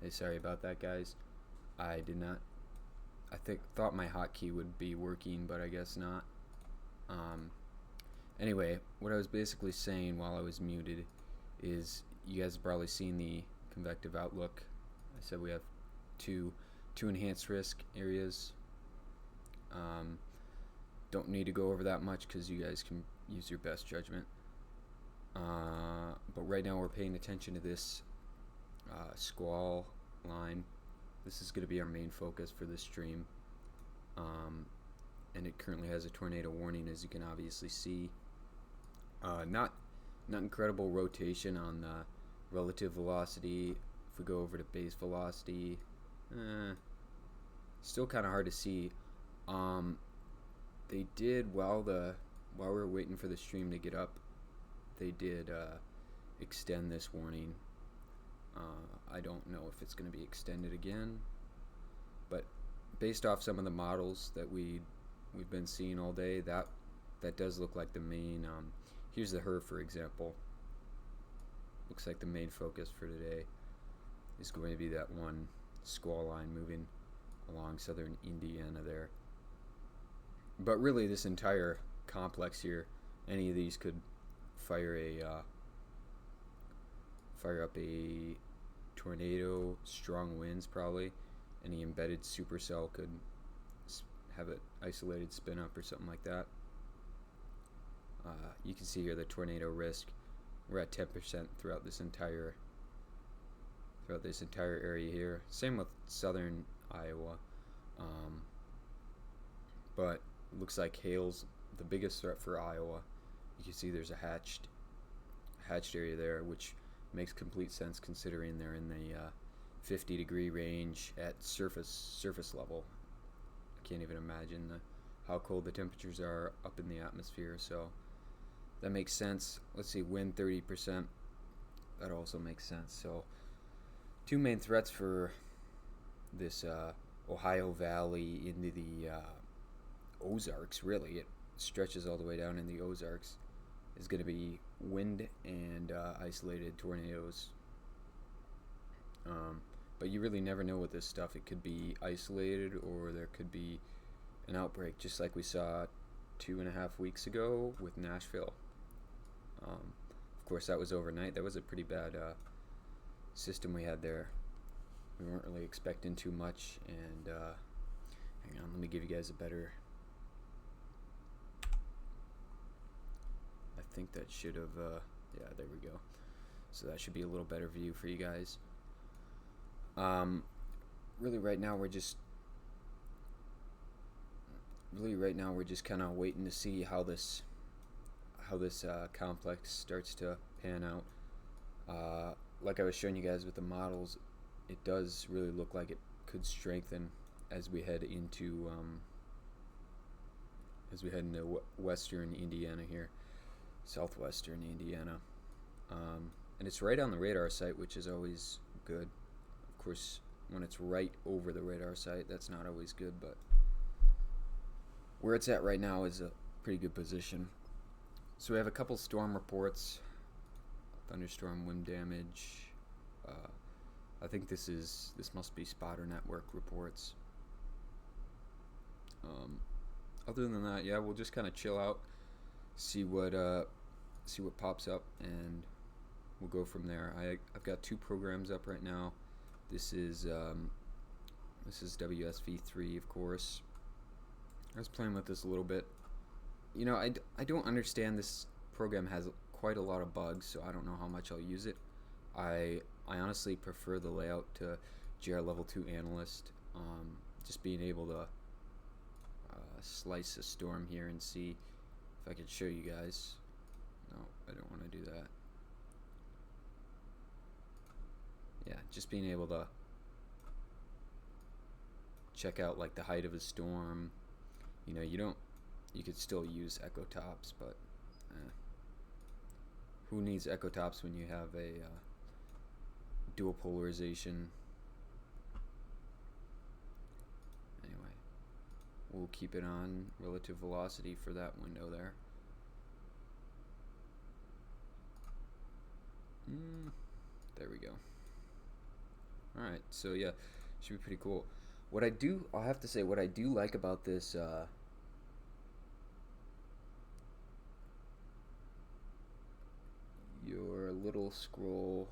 Hey, sorry about that, guys. I did not. Thought my hotkey would be working, but I guess not. Um, anyway, what I was basically saying while I was muted is you guys have probably seen the convective outlook. I said we have two enhanced risk areas. Um, don't need to go over that much because you guys can use your best judgment. But right now we're paying attention to this squall line. This is going to be our main focus for this stream. And it currently has a tornado warning, as you can obviously see. Not incredible rotation on the relative velocity. If we go over to base velocity, still kind of hard to see. They did while we were waiting for the stream to get up, they did extend this warning. I don't know if it's going to be extended again, but based off some of the models that we've been seeing all day, that does look like the main. Here's the HER, for example. Looks like the main focus for today is going to be that one squall line moving along southern Indiana there. But really, this entire complex here, any of these could fire up a tornado, strong winds probably. Any embedded supercell could have an isolated spin up or something like that. You can see here the tornado risk. We're at 10% throughout this entire area here. Same with southern Iowa, but looks like hail's the biggest threat for Iowa. You can see there's a hatched area there, which makes complete sense considering they're in the 50-degree range at surface level. I can't even imagine how cold the temperatures are up in the atmosphere, so that makes sense. Let's see, wind 30%. That also makes sense. So two main threats for this Ohio Valley into the Ozarks, really. It stretches all the way down in the Ozarks, is going to be wind and isolated tornadoes. But you really never know with this stuff. It could be isolated or there could be an outbreak, just like we saw 2.5 weeks ago with Nashville. Of course, that was overnight. That was a pretty bad system we had there. We weren't really expecting too much. And hang on, let me give you guys a better. I think that should have. Yeah, there we go. So that should be a little better view for you guys. Really, right now we're just kind of waiting to see how this complex starts to pan out. Like I was showing you guys with the models, it does really look like it could strengthen as we head into western Indiana here, southwestern Indiana, and it's right on the radar site, which is always good. Of course, when it's right over the radar site, that's not always good, but where it's at right now is a pretty good position. So we have a couple storm reports, thunderstorm wind damage. I think this must be spotter network reports. Other than that, yeah, we'll just kind of chill out, see what pops up, and we'll go from there. I've got 2 programs up right now. This is WSV3, of course. I was playing with this a little bit. You know, I don't understand. This program has quite a lot of bugs, so I don't know how much I'll use it. I honestly prefer the layout to GR Level 2 Analyst. Just being able to slice a storm here and see if I can show you guys. No, I don't want to do that. Yeah, just being able to check out like the height of a storm. You know, you could still use echo tops, but who needs echo tops when you have a dual polarization? Anyway, we'll keep it on relative velocity for that window there. There we go. All right, so yeah, should be pretty cool. I'll have to say, what I do like about this, your little scroll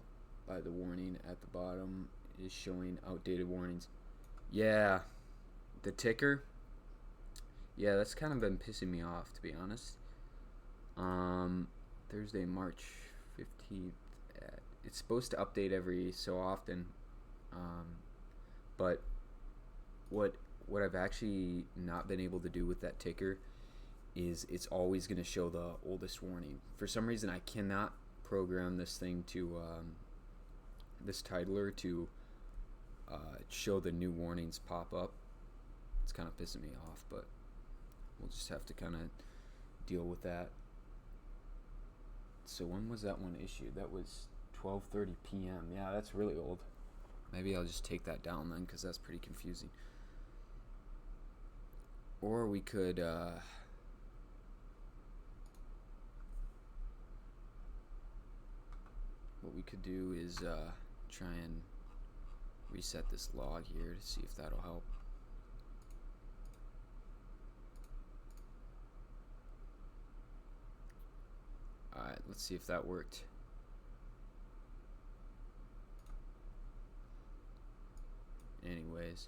by the warning at the bottom is showing outdated warnings. Yeah, the ticker. Yeah, that's kind of been pissing me off, to be honest. Um, Thursday, March 15th. It's supposed to update every so often, um, but what what I've actually not been able to do with that ticker is it's always going to show the oldest warning. For some reason, I cannot program this thing to this titler to show the new warnings pop up. It's kind of pissing me off, but we'll just have to kind of deal with that. So when was that one issued? That was 12:30 p.m. Yeah, that's really old. Maybe I'll just take that down then, because that's pretty confusing. Or we could what we could do is try and reset this log here to see if that'll help. Alright, let's see if that worked. Anyways,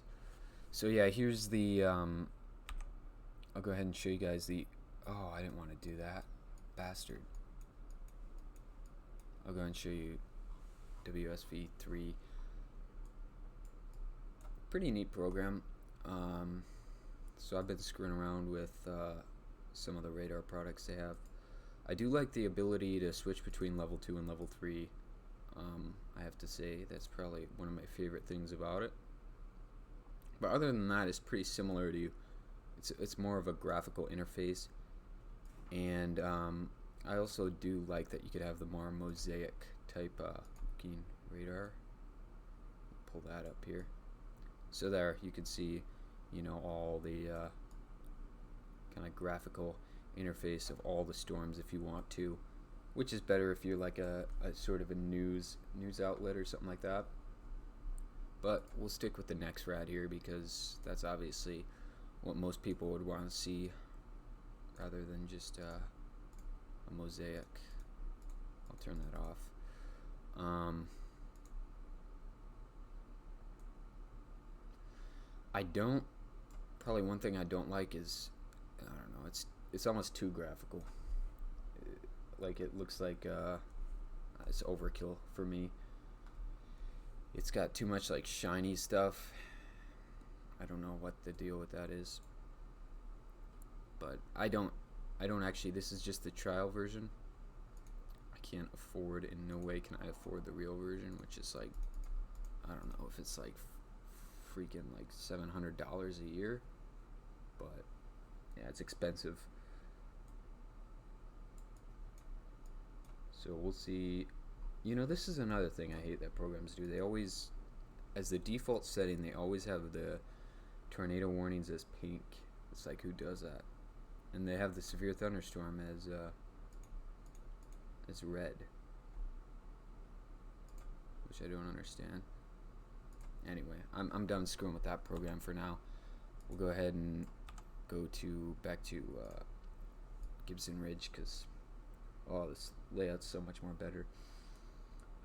so yeah, here's the I'll go ahead and show you guys the, oh, I didn't want to do that, bastard. I'll go ahead and show you WSV3. Pretty neat program. So I've been screwing around with some of the radar products they have. I do like the ability to switch between level 2 and level 3. I have to say that's probably one of my favorite things about it. But other than that, it's pretty similar to, it's more of a graphical interface. And I also do like that you could have the more mosaic type looking radar. Pull that up here. So there, you can see, you know, all the kind of graphical interface of all the storms if you want to, which is better if you're like a sort of a news outlet or something like that. But we'll stick with the NextRad here because that's obviously what most people would want to see rather than just a mosaic. I'll turn that off. Probably one thing I don't like is, I don't know, it's almost too graphical. Like, it looks like it's overkill for me. It's got too much like shiny stuff. I don't know what the deal with that is, but I don't actually, this is just the trial version. I can't afford, in no way can I afford the real version, which is like, I don't know if it's like freaking like $700 a year, but yeah, it's expensive. So we'll see. You know, this is another thing I hate that programs do. They always, as the default setting, they always have the tornado warnings as pink. It's like, who does that? And they have the severe thunderstorm as red, which I don't understand. Anyway, I'm done screwing with that program for now. We'll go ahead and go back to Gibson Ridge, because this layout's so much more better.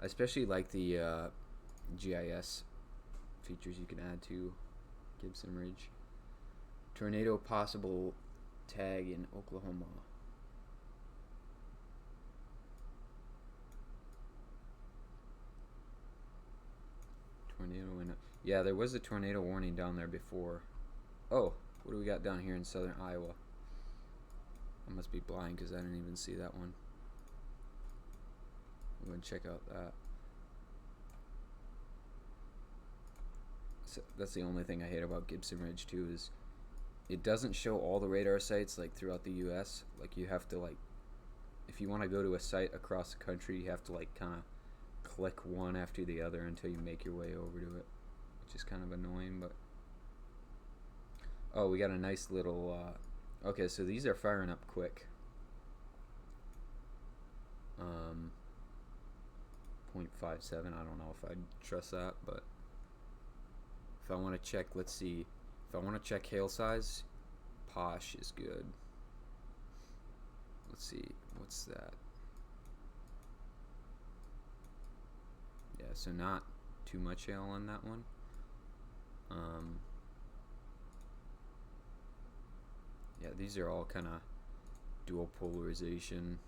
I especially like the GIS features you can add to Gibson Ridge. Tornado possible tag in Oklahoma. Tornado in, yeah, there was a tornado warning down there before. Oh, what do we got down here in southern Iowa? I must be blind because I didn't even see that one. I'm going to check out that. So that's the only thing I hate about Gibson Ridge too, is it doesn't show all the radar sites like throughout the US. Like, you have to, like, if you want to go to a site across the country, you have to like kind of click one after the other until you make your way over to it, which is kind of annoying. But oh, we got a nice little okay, so these are firing up quick. 0.57, I don't know if I'd trust that, but If I want to check, let's see. If I want to check hail size, Posh is good. Let's see, what's that? Yeah, so not too much hail on that one. Yeah, these are all kind of dual polarization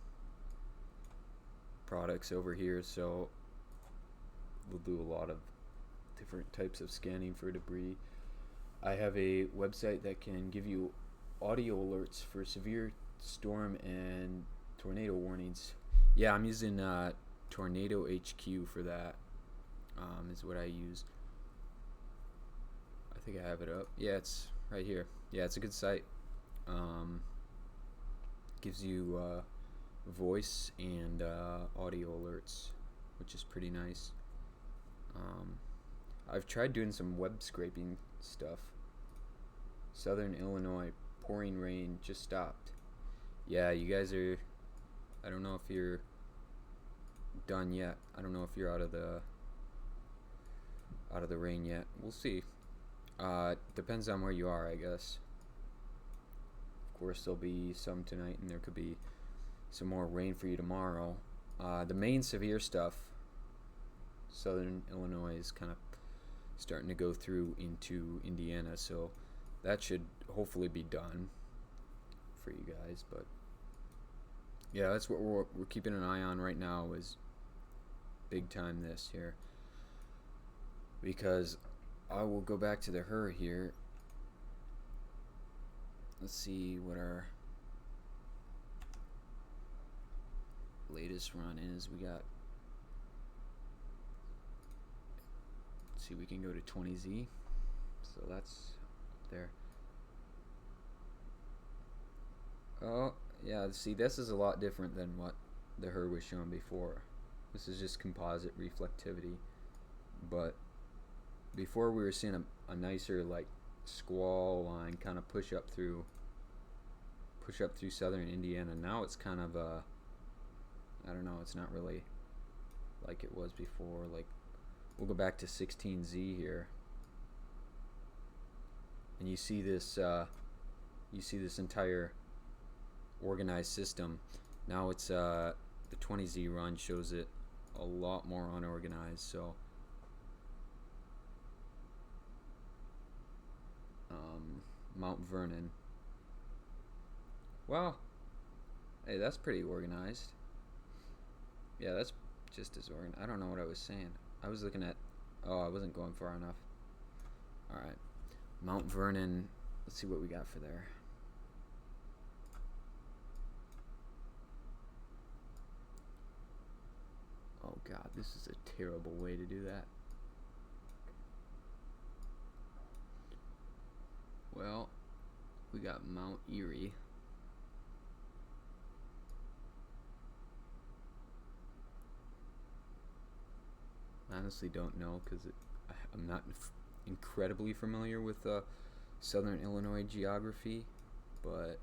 products over here, so we'll do a lot of different types of scanning for debris. I have a website that can give you audio alerts for severe storm and tornado warnings. Yeah, I'm using Tornado HQ for that. Is what I use. I think I have it up. Yeah, it's right here. Yeah, it's a good site. Gives you voice and audio alerts, which is pretty nice. I've tried doing some web scraping stuff. Southern Illinois, pouring rain just stopped. Yeah, you guys are, I don't know if you're done yet. I don't know if you're out of the rain yet. We'll see. Depends on where you are, I guess. Of course, there'll be some tonight, and there could be some more rain for you tomorrow. The main severe stuff, Southern Illinois is kind of starting to go through into Indiana, so that should hopefully be done for you guys. But yeah, that's what we're keeping an eye on right now, is big time this here, because I will go back to the HER here. Let's see what our latest run is. We got, let's see, we can go to 20Z, so that's up there. Oh yeah, see, this is a lot different than what the HER was showing before. This is just composite reflectivity, but before we were seeing a nicer like squall line kind of push up through southern Indiana. Now it's kind of I don't know, it's not really like it was before. Like, we'll go back to 16Z here, and you see this entire organized system. Now it's the 20Z run shows it a lot more unorganized. So Mount Vernon, well, hey, that's pretty organized. Yeah, that's just as organized. I don't know what I was saying. I was looking at, oh, I wasn't going far enough. Alright, Mount Vernon, let's see what we got for there. Oh god, this is a terrible way to do that. Well, we got Mount Erie. I honestly don't know, because I'm not incredibly familiar with southern Illinois geography, but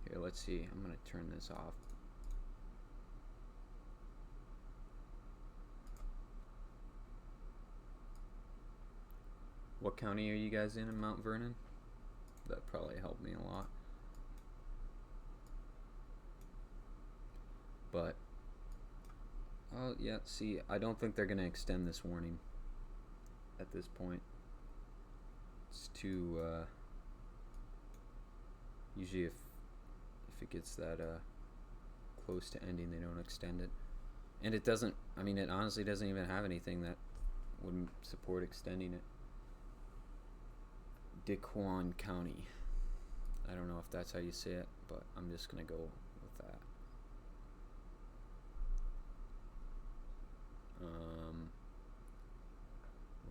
here, let's see. I'm going to turn this off. What county are you guys in Mount Vernon? That probably helped me a lot. But, oh yeah, see, I don't think they're going to extend this warning at this point. It's too, usually if it gets that close to ending, they don't extend it. And it doesn't, I mean, it honestly doesn't even have anything that would support extending it. Daquan County. I don't know if that's how you say it, but I'm just going to go with that.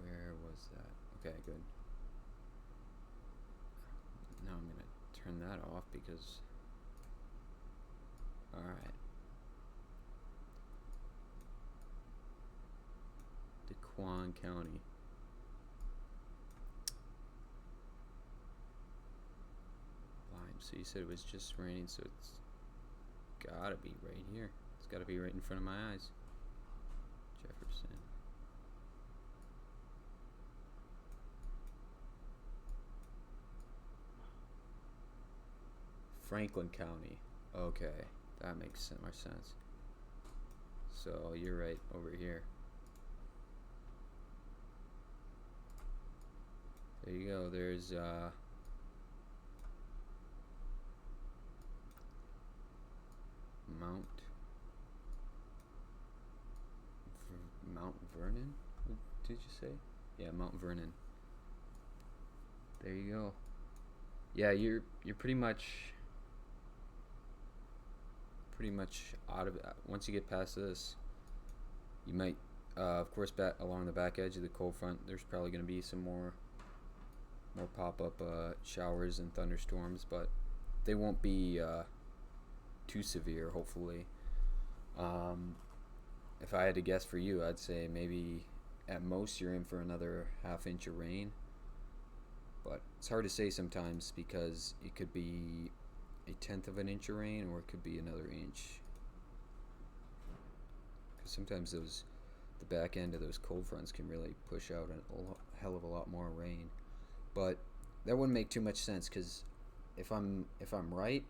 Where was that? Okay, good. Now I'm going to turn that off because, alright. Daquan County. So you said it was just raining, so it's gotta be right here. It's gotta be right in front of my eyes. Jefferson. Jefferson. Franklin County. Okay, that makes more sense. So you're right over here. There you go. There's Mount Vernon. What did you say? Yeah, Mount Vernon. There you go. Yeah, you're pretty much out of it. Once you get past this, you might, of course, back along the back edge of the cold front. There's probably going to be some more pop-up showers and thunderstorms, but they won't be too severe. Hopefully, if I had to guess for you, I'd say maybe at most you're in for another half-inch of rain. But it's hard to say sometimes because it could be a tenth of an inch of rain or it could be another inch. Because sometimes the back end of those cold fronts can really push out a hell of a lot more rain. But that wouldn't make too much sense because if I'm right,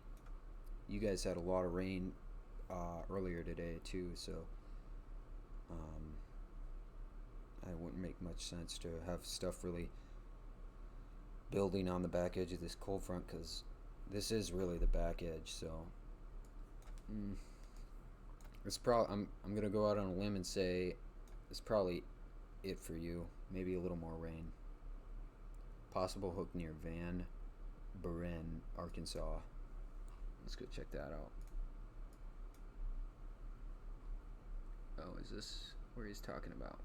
you guys had a lot of rain earlier today too, so it wouldn't make much sense to have stuff really building on the back edge of this cold front because this is really the back edge. So it's probably I'm gonna go out on a limb and say it's probably it for you. Maybe a little more rain. Possible hook near Van Buren, Arkansas. Let's go check that out. Oh, is this where he's talking about?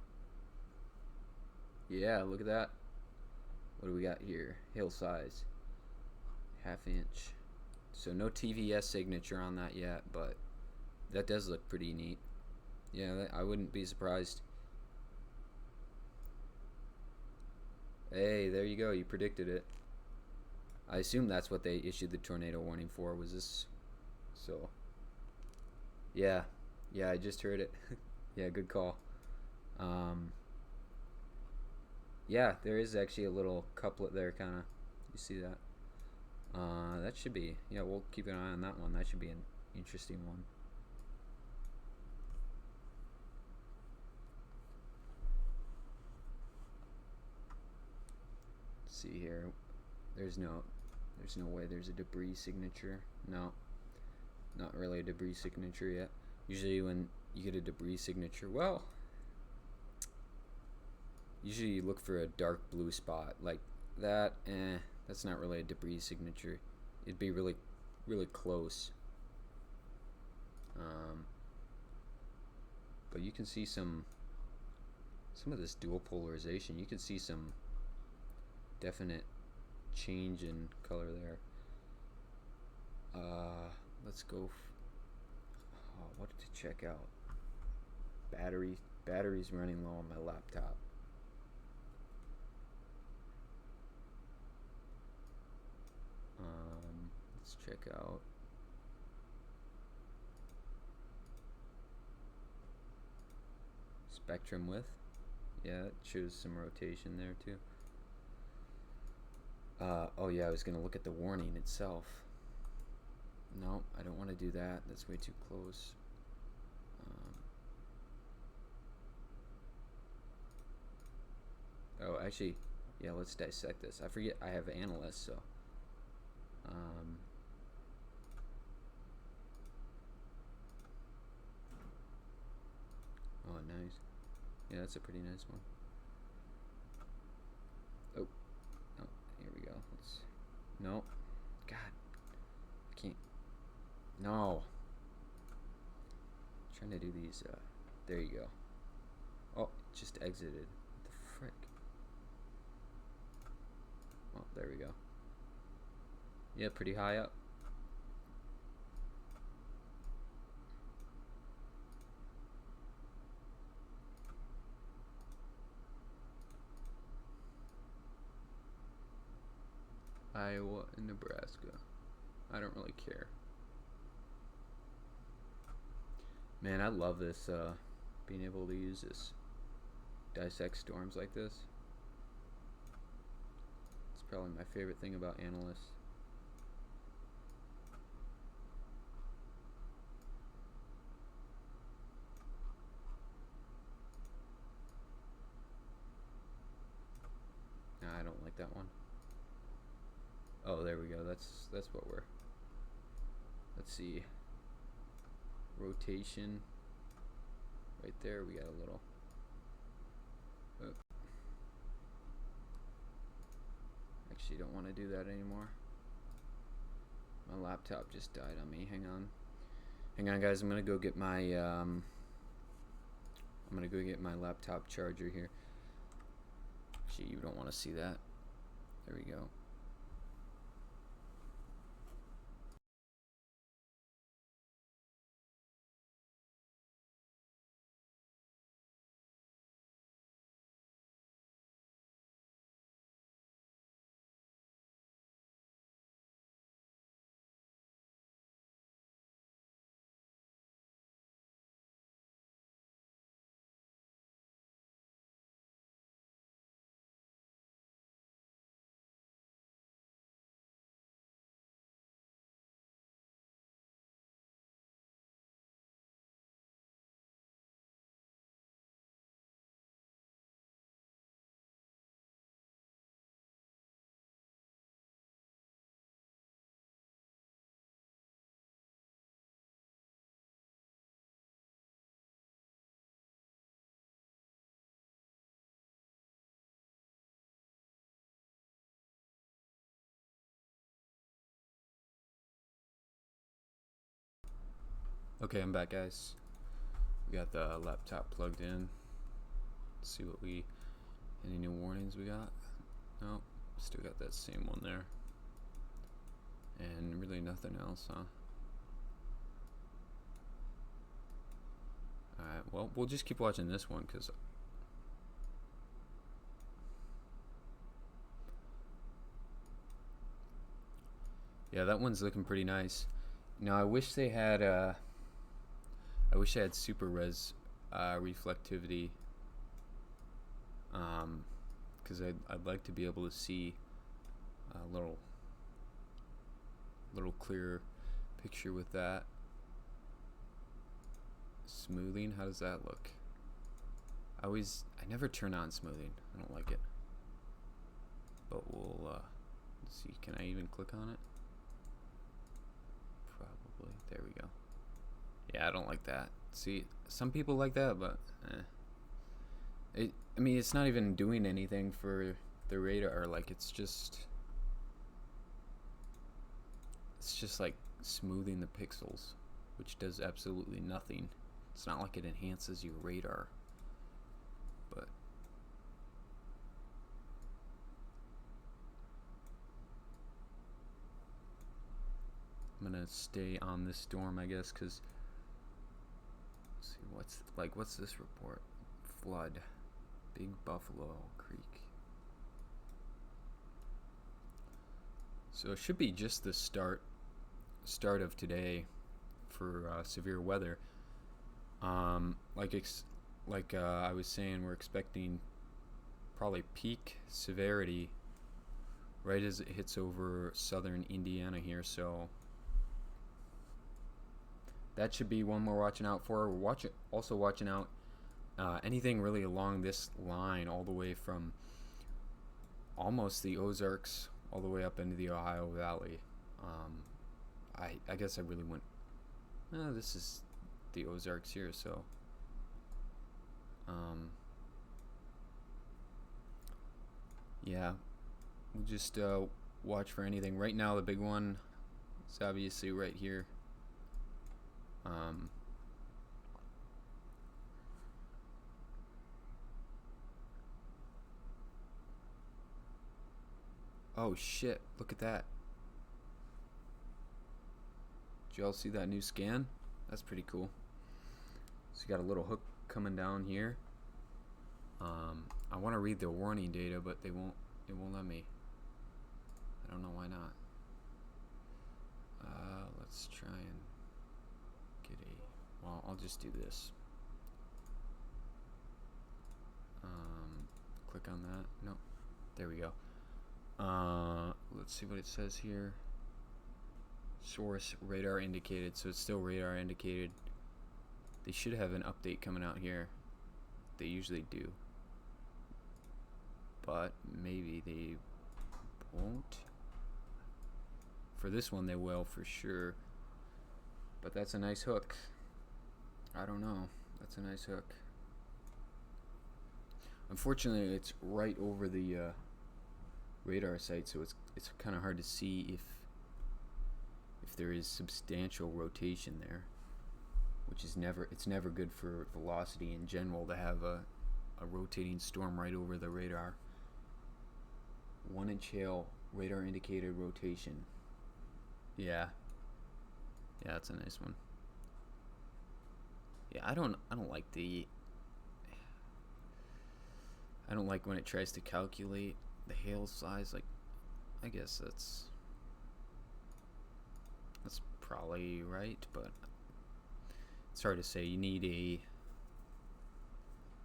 Yeah, look at that. What do we got here? Hail size. Half inch. So no TVS signature on that yet, but that does look pretty neat. Yeah, I wouldn't be surprised. Hey, there you go. You predicted it. I assume that's what they issued the tornado warning for. Was this? So. Yeah. Yeah, I just heard it. Yeah, good call. Yeah, there is actually a little couplet there, kind of. You see that? That should be. Yeah, we'll keep an eye on that one. That should be an interesting one. Let's see here. There's no way there's a debris signature. No, not really a debris signature yet. Usually when you get a debris signature, well, usually you look for a dark blue spot like that. That's not really a debris signature. It'd be really, really close. But you can see some of this dual polarization. You can see some definite change in color there. Let's go. What to check out? Battery's running low on my laptop. Let's check out. Spectrum width. Yeah, it shows some rotation there too. Oh yeah, I was gonna look at the warning itself. No, I don't want to do that. That's way too close. Oh, actually, yeah, let's dissect this. I forget I have analysts, so. Oh, nice. Yeah, that's a pretty nice one. Oh, here we go. No. God. I can't. No. I'm trying to do these. There you go. Oh, it just exited. What the frick? Oh, there we go. Yeah, pretty high up. Iowa and Nebraska. I don't really care. Man, I love this, being able to use this dissect storms like this. It's probably my favorite thing about analysts. Nah, I don't like that one. Oh, there we go. That's what we're. Let's see. Rotation. Right there, we got a little. Oh. Actually, don't want to do that anymore. My laptop just died on me. Hang on, guys. I'm gonna go get my laptop charger here. Actually, you don't want to see that. There we go. Okay, I'm back, guys. We got the laptop plugged in. Let's see what any new warnings we got. Nope, still got that same one there. And really nothing else, huh? Alright, well, we'll just keep watching this one, because yeah, that one's looking pretty nice. Now, I wish they had super res reflectivity, because I'd like to be able to see a little clearer picture with that. Smoothing, how does that look? I never turn on smoothing. I don't like it. But we'll see. Can I even click on it? Probably. There we go. Yeah, I don't like that. See, some people like that, but I mean, it's not even doing anything for the radar. Like, it's just like smoothing the pixels, which does absolutely nothing. It's not like it enhances your radar. But I'm gonna stay on this storm, I guess, because see what's this report? Flood, Big Buffalo Creek. So it should be just the start of today for severe weather. Like I was saying, we're expecting probably peak severity right as it hits over southern Indiana here, so that should be one we're watching out for. We're also watching out anything really along this line, all the way from almost the Ozarks all the way up into the Ohio Valley. I guess I really went. This is the Ozarks here, so yeah, we'll just watch for anything. Right now, the big one is obviously right here. Oh shit, look at that. Did y'all see that new scan? That's pretty cool. So you got a little hook coming down here. I want to read the warning data, but it won't let me. I don't know why not. Let's try and get well, I'll just do this. click on that. No, there we go. Let's see what it says here. Source radar indicated, so it's still radar indicated. They should have an update coming out here. They usually do, but maybe they won't. For this one they will for sure, but that's a nice hook. I don't know, that's a nice hook. Unfortunately it's right over the radar site, so it's kind of hard to see if there is substantial rotation there, which is never good for velocity in general to have a rotating storm right over the radar. 1 inch hail, radar indicated rotation. Yeah, that's a nice one. Yeah, I don't like when it tries to calculate the hail size. Like, I guess that's probably right, but it's hard to say. You need a,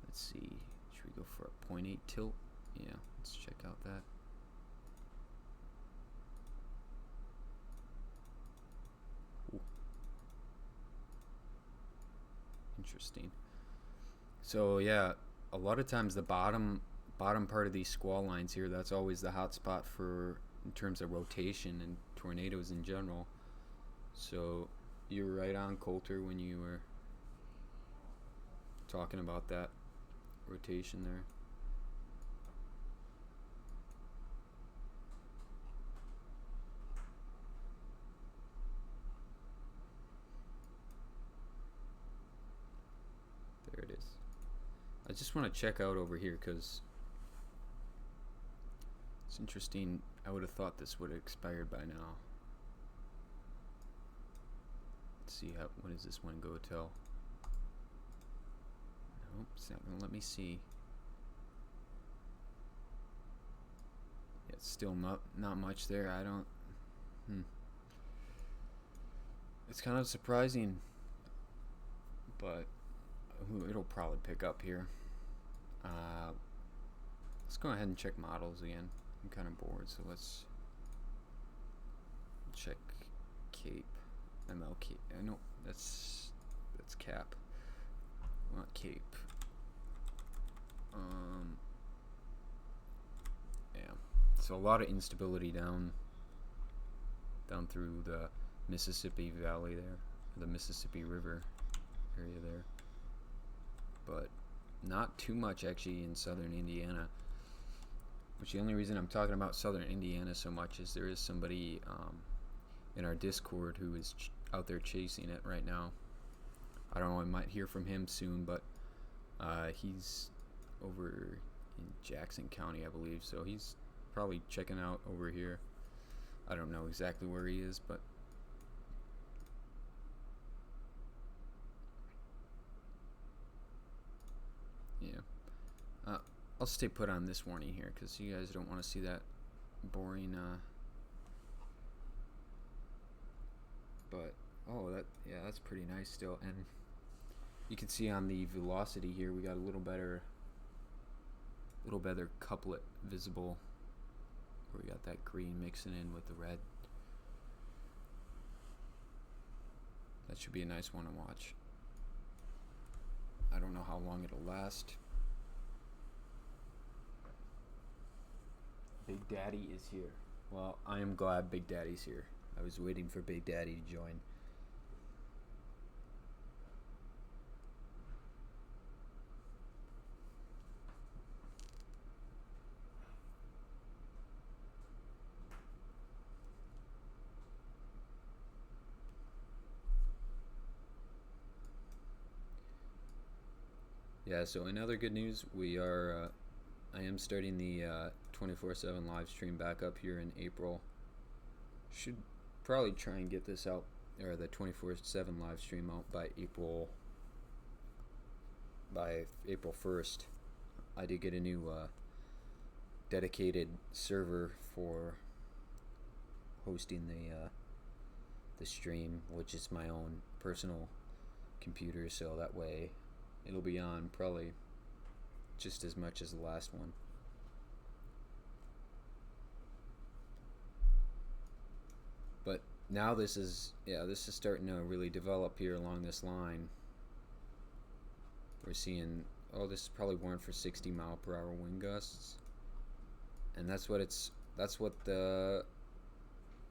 let's see, should we go for a 0.8 tilt? Yeah, let's check out that. Ooh. Interesting. So yeah, a lot of times the bottom part of these squall lines here, that's always the hot spot for in terms of rotation and tornadoes in general. So you were right on, Coulter, when you were talking about that rotation there. There it is. I just want to check out over here because it's interesting. I would have thought this would have expired by now. See when does this one go till? Nope, it's not gonna let me see. Yeah, it's still not much there. I don't. It's kind of surprising, but it'll probably pick up here. Let's go ahead and check models again. I'm kind of bored, so let's check Cape. MLK. No, that's Cap. Not Cape. Yeah. So a lot of instability down through the Mississippi Valley there, the Mississippi River area there, but not too much actually in southern Indiana. Which the only reason I'm talking about southern Indiana so much is there is somebody in our Discord who is out there chasing it right now. I don't know, I might hear from him soon, but he's over in Jackson County, I believe, so he's probably checking out over here. I don't know exactly where he is, but yeah. I'll stay put on this warning here because you guys don't want to see that boring but that's pretty nice still, and you can see on the velocity here we got a little better couplet visible where we got that green mixing in with the red. That should be a nice one to watch. I don't know how long it'll last. Big Daddy is here. Well, I am glad Big Daddy's here. I was waiting for Big Daddy to join. Yeah, so in other good news, I am starting the 24/7 live stream back up here in April. Should probably try and get this out, or the 24/7 live stream out by April 1st. I did get a new dedicated server for hosting the stream, which is my own personal computer, so that way it'll be on probably just as much as the last one. Now this is, yeah, this is starting to really develop here along this line. We're seeing, oh, this is probably warned for 60-mile-per-hour wind gusts, and that's what the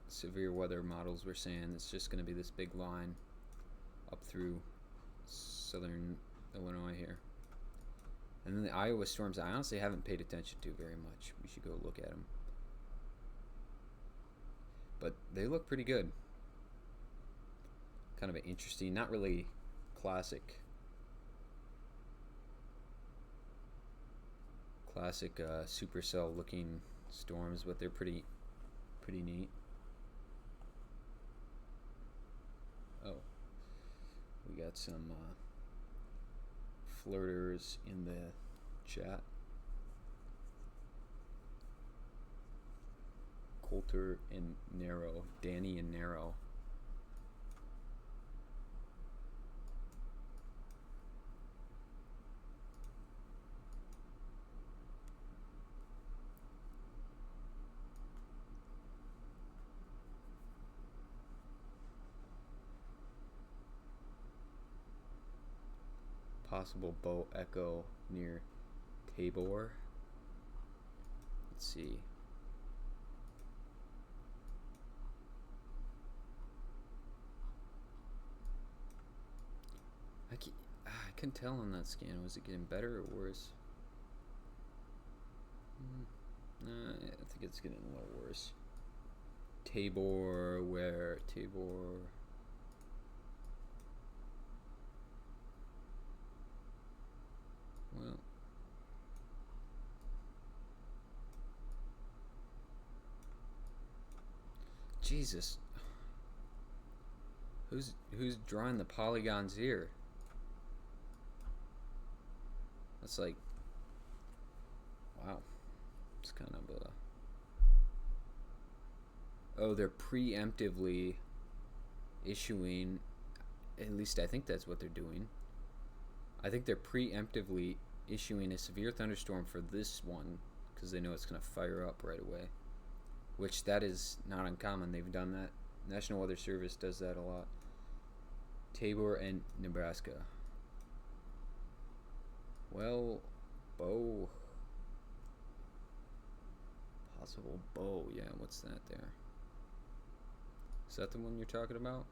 severe weather models were saying. It's just going to be this big line up through southern Illinois here. And then the Iowa storms, I honestly haven't paid attention to very much. We should go look at them. But they look pretty good. Kind of an interesting, not really classic supercell looking storms, but they're pretty neat. Oh, we got some flirters in the chat. Coulter and Narrow, Danny and Narrow. Possible bow echo near Tabor. Let's see. I couldn't tell on that scan. Was it getting better or worse? I think it's getting a little worse. Tabor, where? Tabor. Well, Jesus. Who's drawing the polygons here? That's like, wow. It's kind of a, oh, they're preemptively issuing, at least I think that's what they're doing. I think they're preemptively issuing a severe thunderstorm for this one because they know it's going to fire up right away, which that is not uncommon. They've done that. National Weather Service does that a lot. Tabor and Nebraska. Well, bow. Possible bow. Yeah, what's that there? Is that the one you're talking about?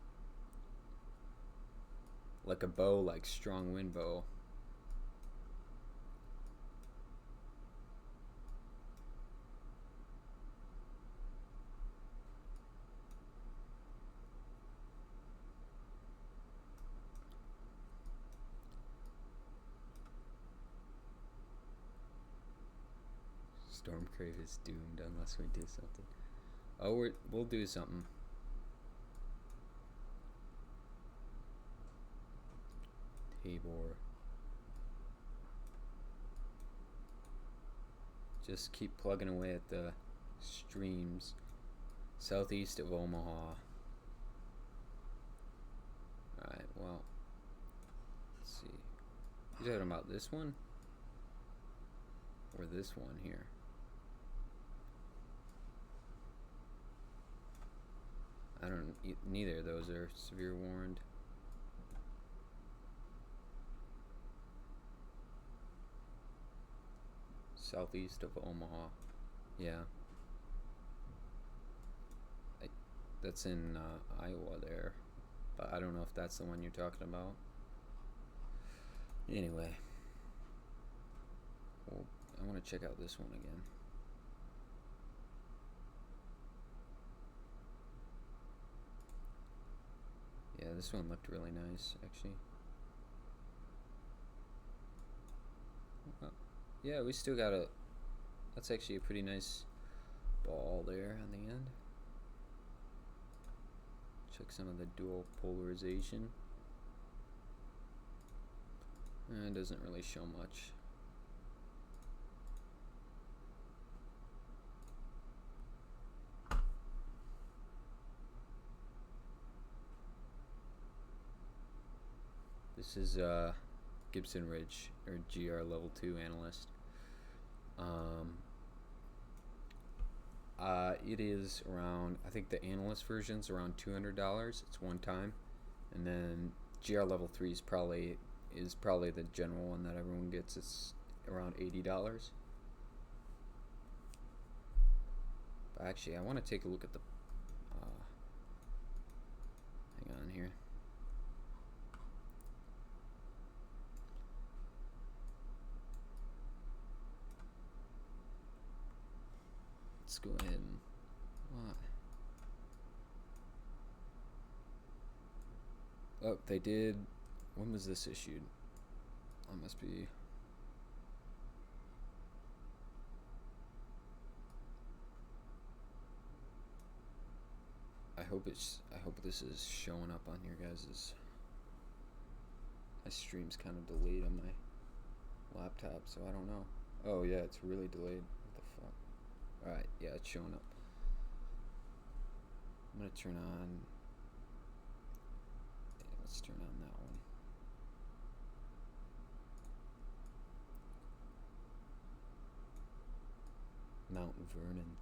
Like a bow, like strong wind bow. Storm Crave is doomed unless we do something. Oh, we'll do something. Tabor. Just keep plugging away at the streams. Southeast of Omaha. Alright, well. Let's see. You talking about this one? Or this one here? I don't, neither of those are severe warned. Southeast of Omaha. Yeah. That's in Iowa there. But I don't know if that's the one you're talking about. Anyway. Well, I want to check out this one again. Yeah, this one looked really nice, actually. Yeah, we still got a... That's actually a pretty nice ball there on the end. Check some of the dual polarization. It doesn't really show much. This is Gibson Ridge, or GR Level 2 analyst. It is around. I think the analyst version's around $200. It's one time, and then GR level 3 is probably the general one that everyone gets. It's around $80. But actually, I want to take a look at the. Hang on here. Let's go ahead and. What? Oh, they did. When was this issued? That must be. I hope this is showing up on your guys's. My stream's kind of delayed on my laptop, so I don't know. Oh yeah, it's really delayed. What the fuck? Alright, yeah, it's showing up. I'm gonna turn on. Yeah, let's turn on that one. Mount Vernon.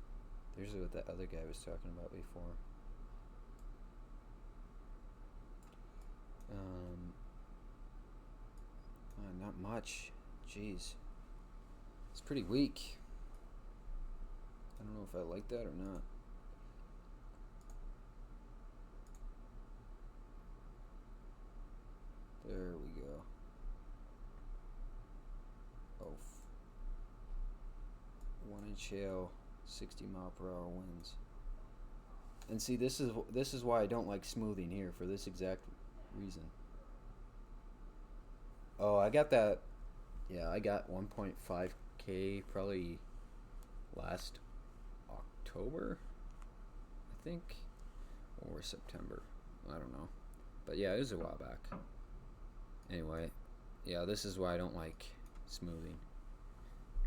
There's what that other guy was talking about before. Not much. Jeez. It's pretty weak. I don't know if I like that or not. There we go. Oh. 1-inch hail, 60-mile-per-hour winds. And see, this is why I don't like smoothing here, for this exact reason. Oh, I got that. Yeah, I got 1.5K probably last October, I think, or September. I don't know. But yeah, it was a while back. Anyway, yeah, this is why I don't like smoothing.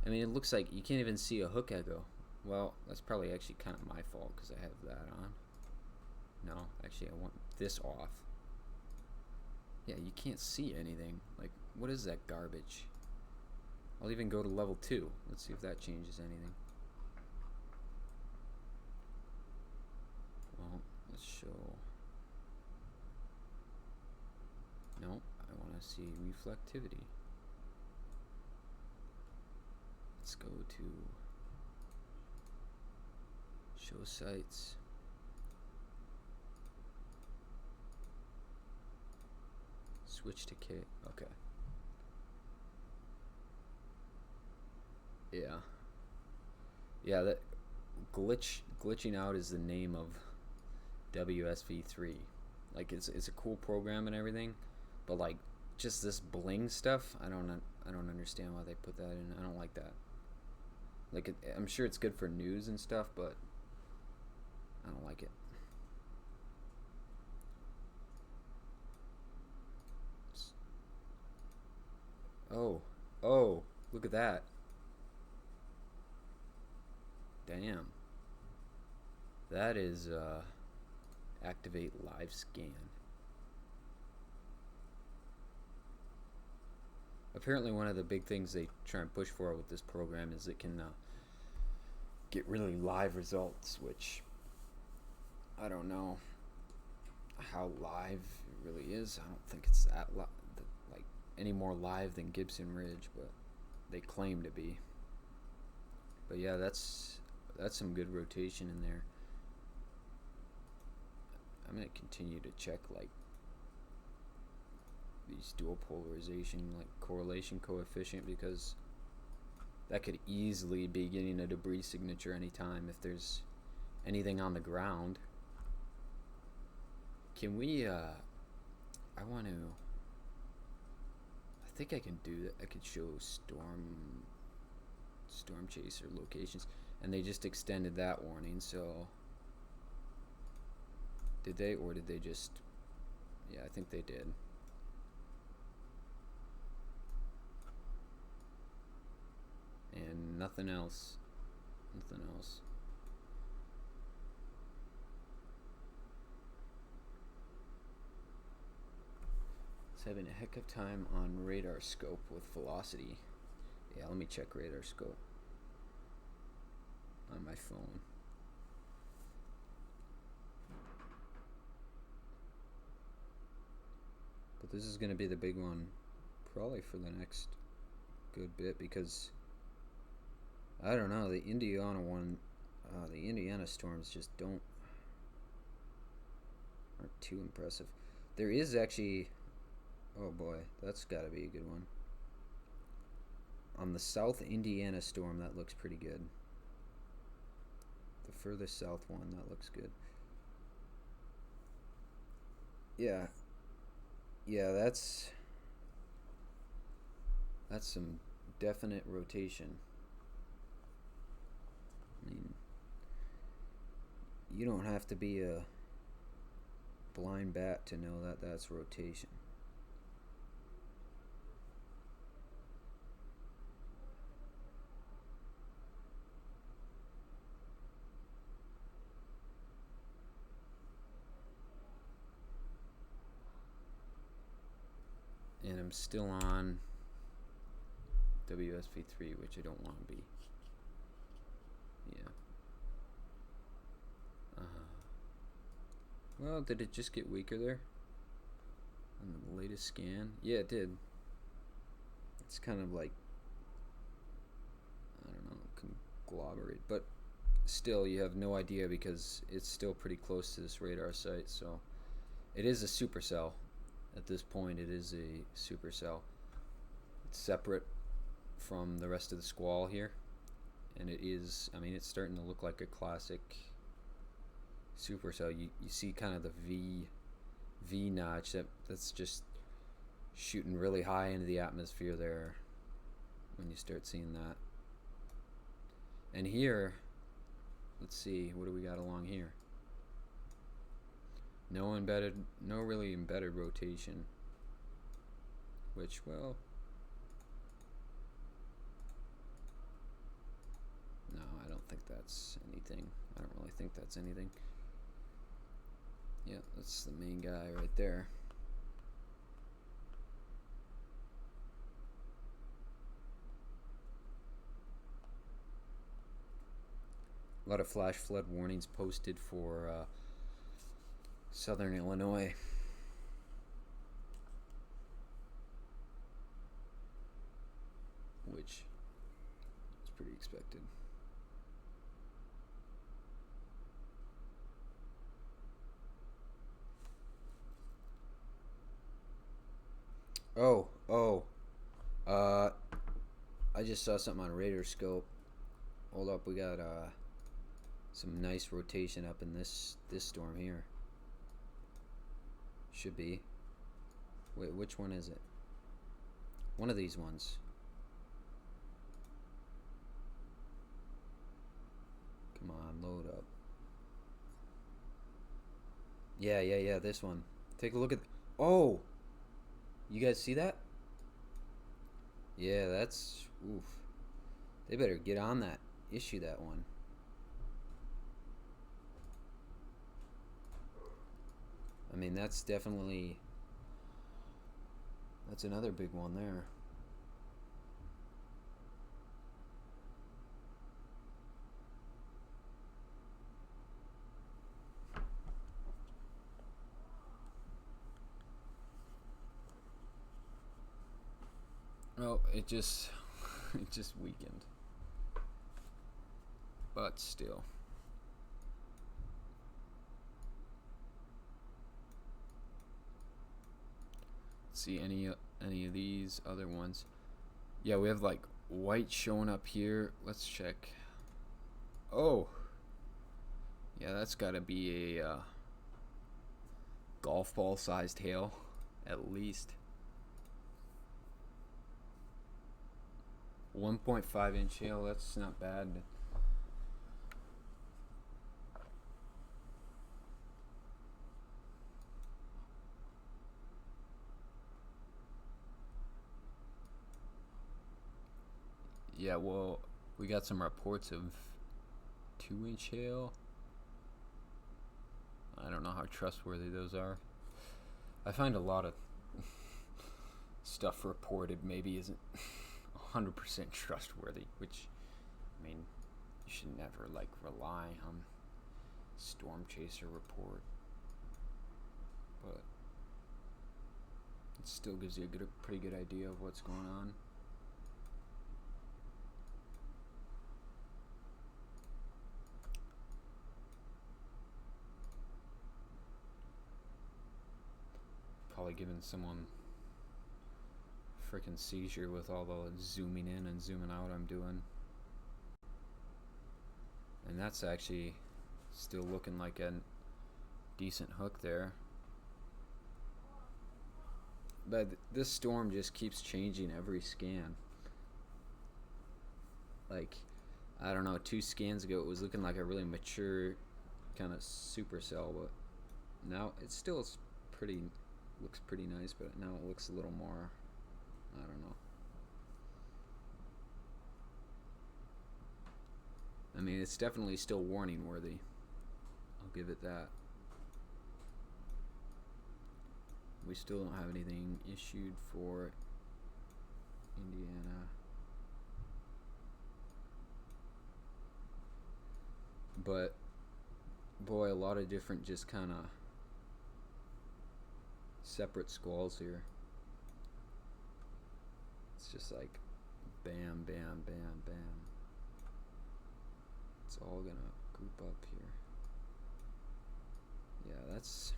I mean, it looks like you can't even see a hook echo. Well, that's probably actually kind of my fault because I have that on. No, actually, I want this off. Yeah, you can't see anything. Like, what is that garbage? I'll even go to level 2. Let's see if that changes anything. Well, let's show. No, I want to see reflectivity. Let's go to show sites. Switch to K. Okay. Yeah. Yeah, that glitching out is the name of WSV3. Like it's a cool program and everything, but like just this bling stuff, I don't understand why they put that in. I don't like that. Like I'm sure it's good for news and stuff, but I don't like it. Oh, look at that. Damn. That is activate live scan. Apparently one of the big things they try and push for with this program is it can get really live results, which I don't know how live it really is. I don't think it's that like any more live than Gibson Ridge, but they claim to be. But yeah, that's some good rotation in there. I'm gonna continue to check like these dual polarization, like correlation coefficient, because that could easily be getting a debris signature anytime if there's anything on the ground. Can we I think I can do that. I could show storm chaser locations, and they just extended that warning. So did they, or did they just? Yeah, I think they did. And nothing else. Nothing else. Having a heck of time on radar scope with velocity. Yeah, let me check radar scope on my phone. But this is going to be the big one probably for the next good bit, because I don't know, the Indiana one, the Indiana storms just aren't too impressive. There is actually, oh boy, that's got to be a good one. On the South Indiana storm, that looks pretty good. The furthest south one, that looks good. Yeah. Yeah, that's some definite rotation. I mean, you don't have to be a blind bat to know that that's rotation. And I'm still on WSV3, which I don't want to be. Yeah. Well, did it just get weaker there? On the latest scan? Yeah, it did. It's kind of like, I don't know, conglomerate. But still, you have no idea because it's still pretty close to this radar site. So it is a supercell. At this point, it is a supercell. It's separate from the rest of the squall here. And it is, I mean, it's starting to look like a classic supercell. You see kind of the V notch that's just shooting really high into the atmosphere there when you start seeing that. And here, let's see, what do we got along here? No really embedded rotation, which, well, no, I don't think that's anything. I don't really think that's anything. Yeah, that's the main guy right there. A lot of flash flood warnings posted for southern Illinois. Which is pretty expected. I just saw something on Radar Scope. Hold up, we got some nice rotation up in this storm here. Should be. Wait, which one is it? One of these ones. Come on, load up. Yeah, this one. Take a look at. Oh! You guys see that? Yeah, that's. Oof. They better get on that. Issue that one. I mean, that's definitely. That's another big one there. Oh, it just weakened. But still. Let's see any of these other ones. Yeah, we have like white showing up here. Let's check. Oh. Yeah, that's got to be a golf ball sized hail at least. 1.5 inch hail, that's not bad. Yeah, well, we got some reports of 2-inch hail. I don't know how trustworthy those are. I find a lot of stuff reported maybe isn't 100% trustworthy, which, I mean, you should never like rely on Storm Chaser report. But Still gives you a pretty good idea of what's going on. Probably giving someone freaking seizure with all the zooming in and zooming out I'm doing. And that's actually still looking like a decent hook there. But this storm just keeps changing every scan. Like, I don't know, 2 scans ago it was looking like a really mature kind of supercell, but now it still is looks pretty nice, but now it looks a little more, I don't know. I mean, it's definitely still warning worthy. I'll give it that. We still don't have anything issued for Indiana. But boy, a lot of different just kind of separate squalls here. It's just like bam, bam, bam, bam. It's all gonna group up here. Yeah, that's...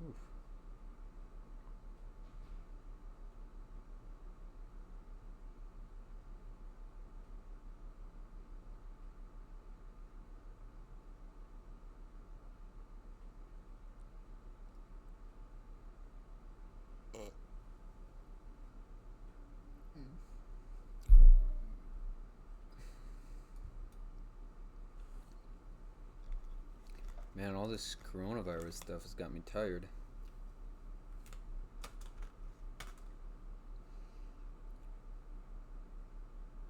Oof. Man, all this coronavirus stuff has got me tired.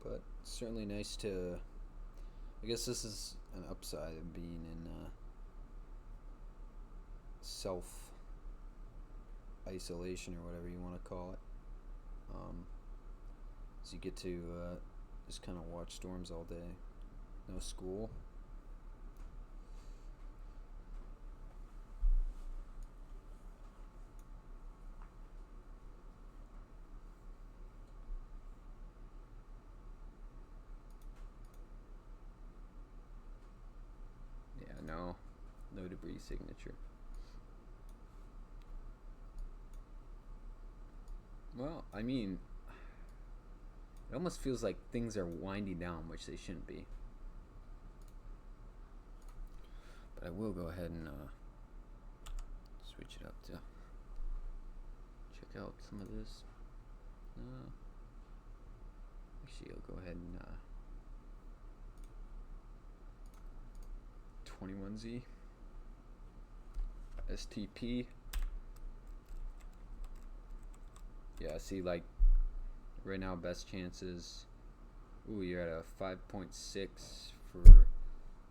But certainly nice to... I guess this is an upside of being in self-isolation or whatever you want to call it. So you get to just kind of watch storms all day. No school. No debris signature. Well, I mean, it almost feels like things are winding down, which they shouldn't be. But I will go ahead and switch it up to check out some of this. Actually, I'll go ahead and 21Z STP. Yeah, see, like right now, best chances. Ooh, you're at a 5.6 for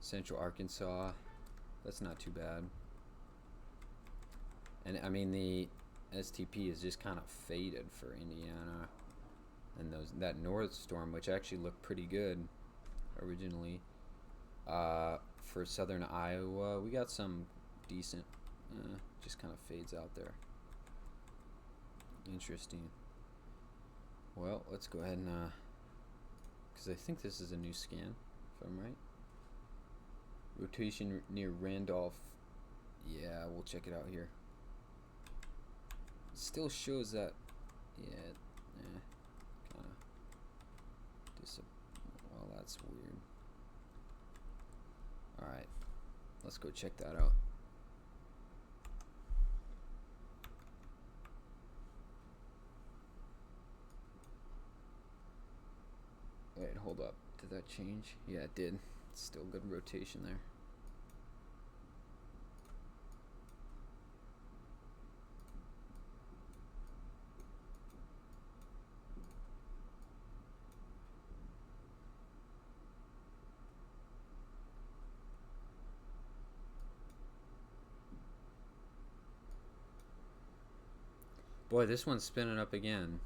Central Arkansas. That's not too bad. And I mean, the STP is just kind of faded for Indiana, and that north storm, which actually looked pretty good originally. For southern Iowa, we got some decent, just kind of fades out there. Interesting. Well, let's go ahead and, because I think this is a new scan, if I'm right. Rotation near Randolph. Yeah, we'll check it out here. It still shows that, yeah, kind of, well, that's weird. Alright, let's go check that out. Wait, hold up. Did that change? Yeah, it did. It's still good rotation there. Boy, this one's spinning up again.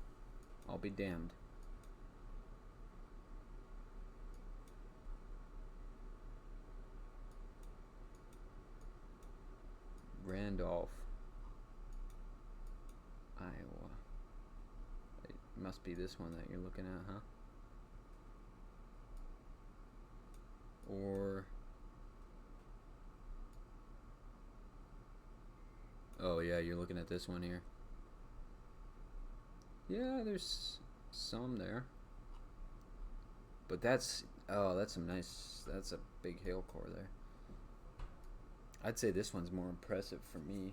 I'll be damned. be this one that you're looking at, huh? Or... oh yeah, you're looking at this one here. Yeah, there's some there. But that's... oh, that's some nice... that's a big hail core there. I'd say this one's more impressive for me.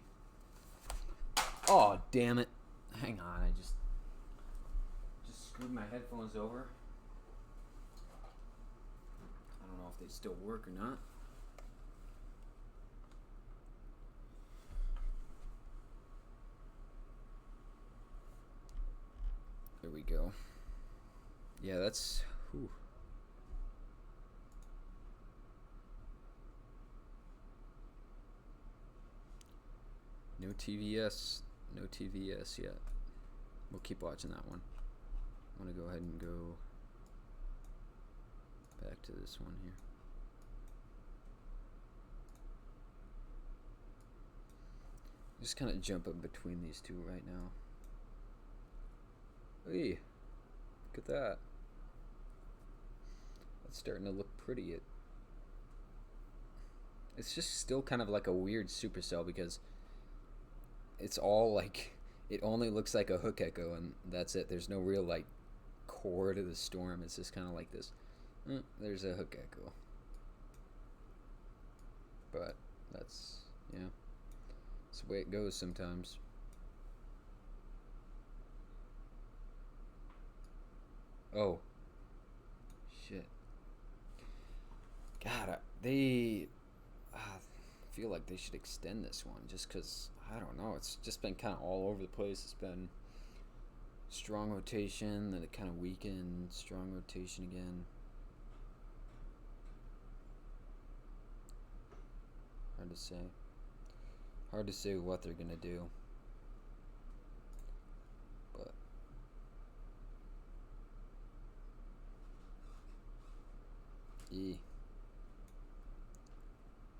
Oh, damn it. Hang on, I just screwed my headphones over. I don't know if they still work or not. There we go. Yeah, that's... whew. No TVS. No TVS yet. We'll keep watching that one. I'm going to go ahead and go back to this one here. Just kind of jumping between these two right now. Hey, look at that. That's starting to look pretty. It's just still kind of like a weird supercell because it's all like, it only looks like a hook echo and that's it. There's no real like core to the Storm. It's just kind of like this. There's a hook echo. But that's, yeah, it's the way it goes sometimes. Oh, shit. God, I feel like they should extend this one just because, I don't know, it's just been kind of all over the place. It's been strong rotation, then it kind of weakened, strong rotation again. Hard to say. Hard to say what they're going to do. But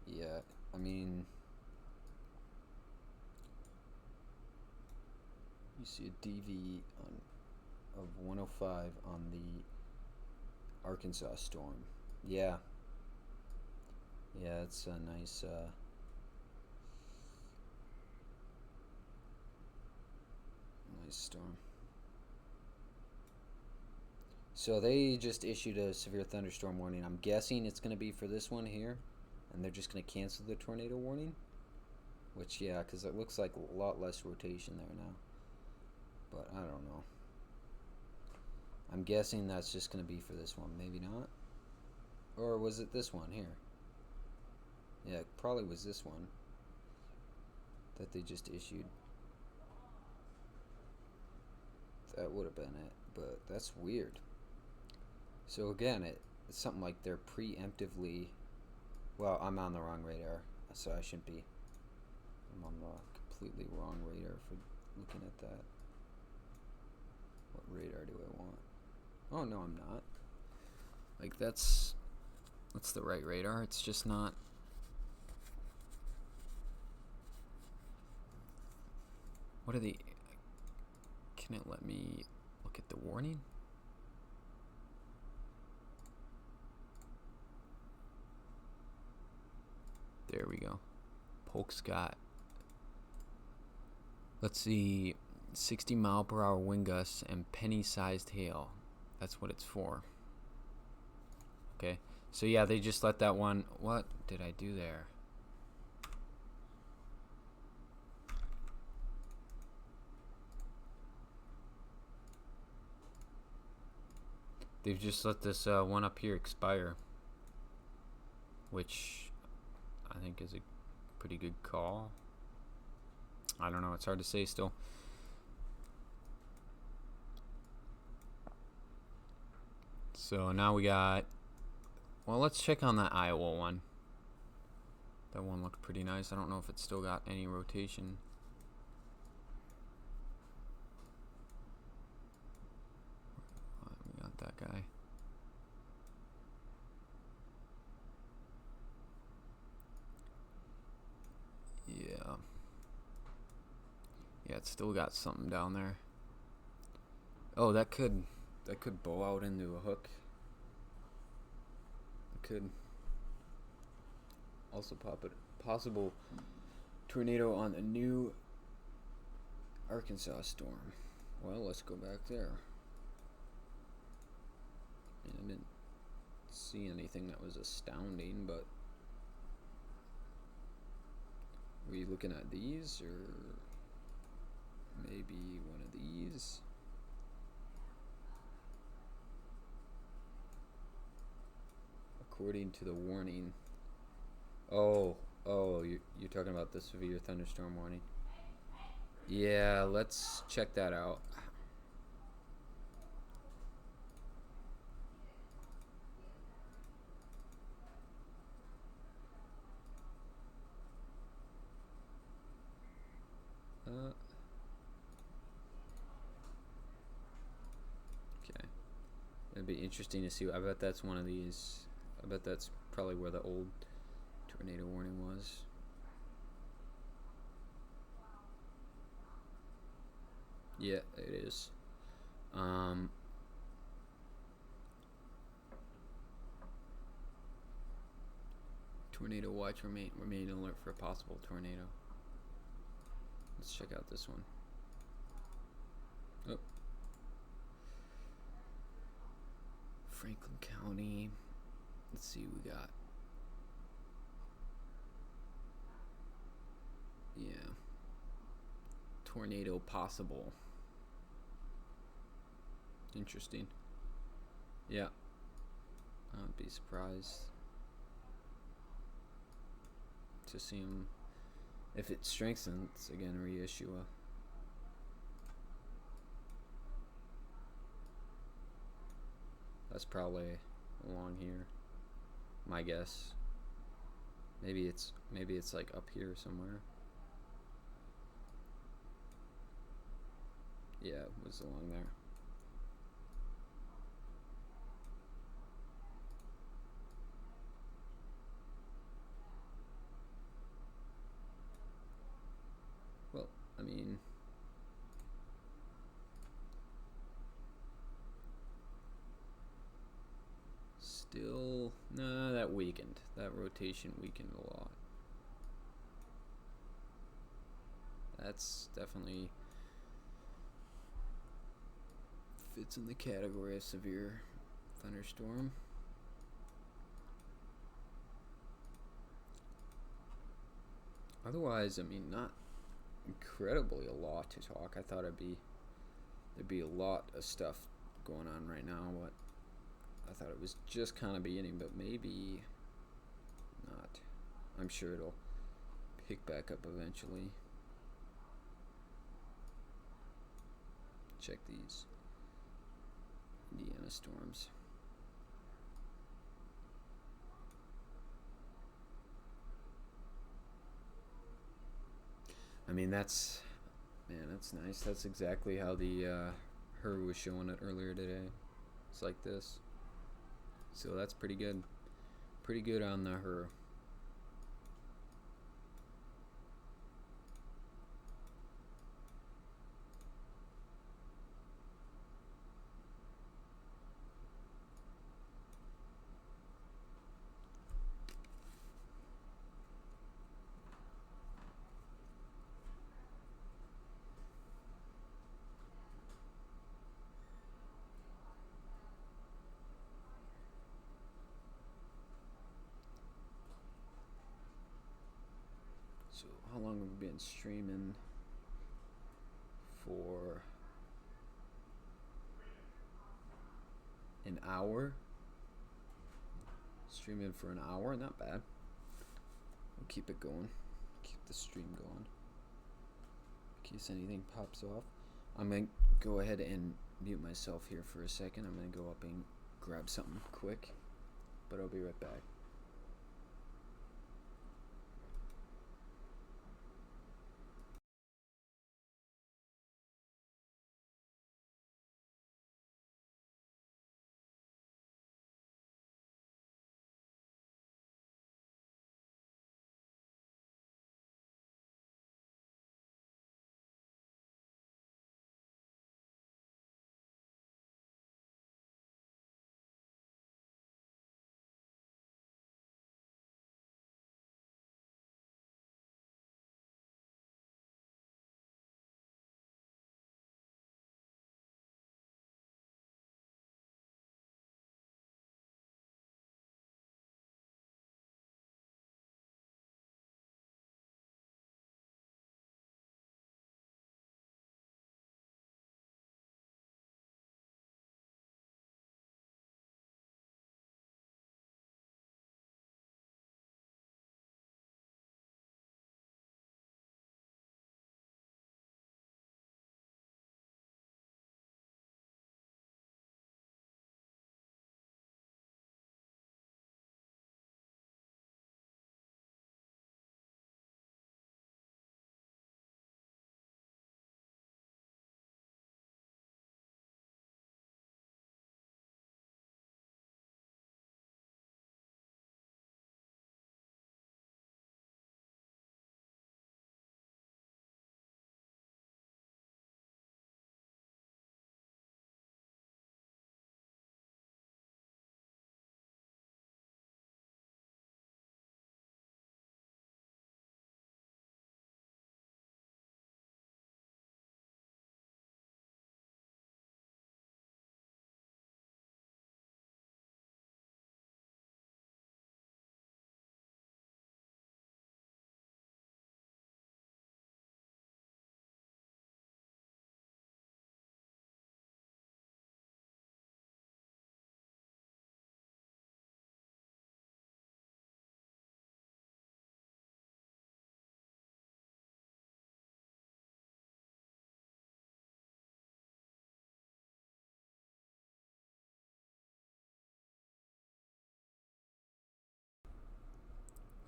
yeah, I mean, you see a DV of 105 on the Arkansas Storm. Yeah. Yeah, it's a nice nice storm. So they just issued a severe thunderstorm warning. I'm guessing it's going to be for this one here, and they're just going to cancel the tornado warning. Which, yeah, because it looks like a lot less rotation there now. But I don't know. I'm guessing that's just going to be for this one. Maybe not. Or was it this one here? Yeah, it probably was this one that they just issued. That would have been it, but that's weird. So again, it's something like they're preemptively... well, I'm on the wrong radar, so I shouldn't be. I'm on the completely wrong radar for looking at that. What radar do I want? Oh, no, I'm not. Like, that's the right radar. It's just not... what are the... can it let me look at the warning? There we go. Polk Scott. Let's see. 60 mile per hour wind gusts and penny-sized hail. That's what it's for. Okay. So yeah, they just let that one... what did I do there? They've just let this one up here expire, which I think is a pretty good call. I don't know. It's hard to say still. So now we got... well, let's check on that Iowa one. That one looked pretty nice. I don't know if it's still got any rotation. We got that guy. Yeah, it's still got something down there. Oh, that could bow out into a hook. It could also pop it. Possible tornado on a new Arkansas storm. Well, let's go back there. And I didn't see anything that was astounding, but were you looking at these or maybe one of these? According to the warning. Oh, you're talking about the severe thunderstorm warning. Yeah, let's check that out. Uh, okay. It'd be interesting to see. I bet that's one of these. I bet that's probably where the old tornado warning was. Yeah, it is. Um, Tornado watch, remain alert for a possible tornado. Let's check out this one. Oh, Franklin County. Let's see what we got. Yeah. Tornado possible. Interesting. Yeah. I would be surprised to see him. If it strengthens, again, reissue a. That's probably along here. My guess. Maybe it's like up here somewhere. Yeah, it was along there. Well, I mean, still, nah, that weakened. That rotation weakened a lot. That's definitely fits in the category of severe thunderstorm. Otherwise, I mean, not incredibly a lot to talk. I thought there'd be a lot of stuff going on right now, but I thought it was just kind of beginning, but maybe not. I'm sure it'll pick back up eventually. Check these Indiana storms. I mean, that's nice. That's exactly how the her was showing it earlier today. It's like this. So that's pretty good. Pretty good on the her. So how long have we been streaming for? An hour. Streaming for an hour, not bad. We'll keep it going. Keep the stream going. In case anything pops off. I'm gonna go ahead and mute myself here for a second. I'm gonna go up and grab something quick, but I'll be right back.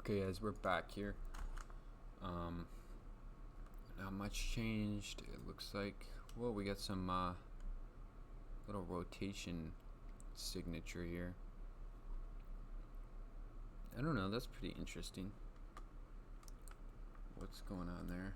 Okay, guys, we're back here. Um, Not much changed. It looks like. Well, we got some little rotation signature here. I don't know. That's pretty interesting. What's going on there?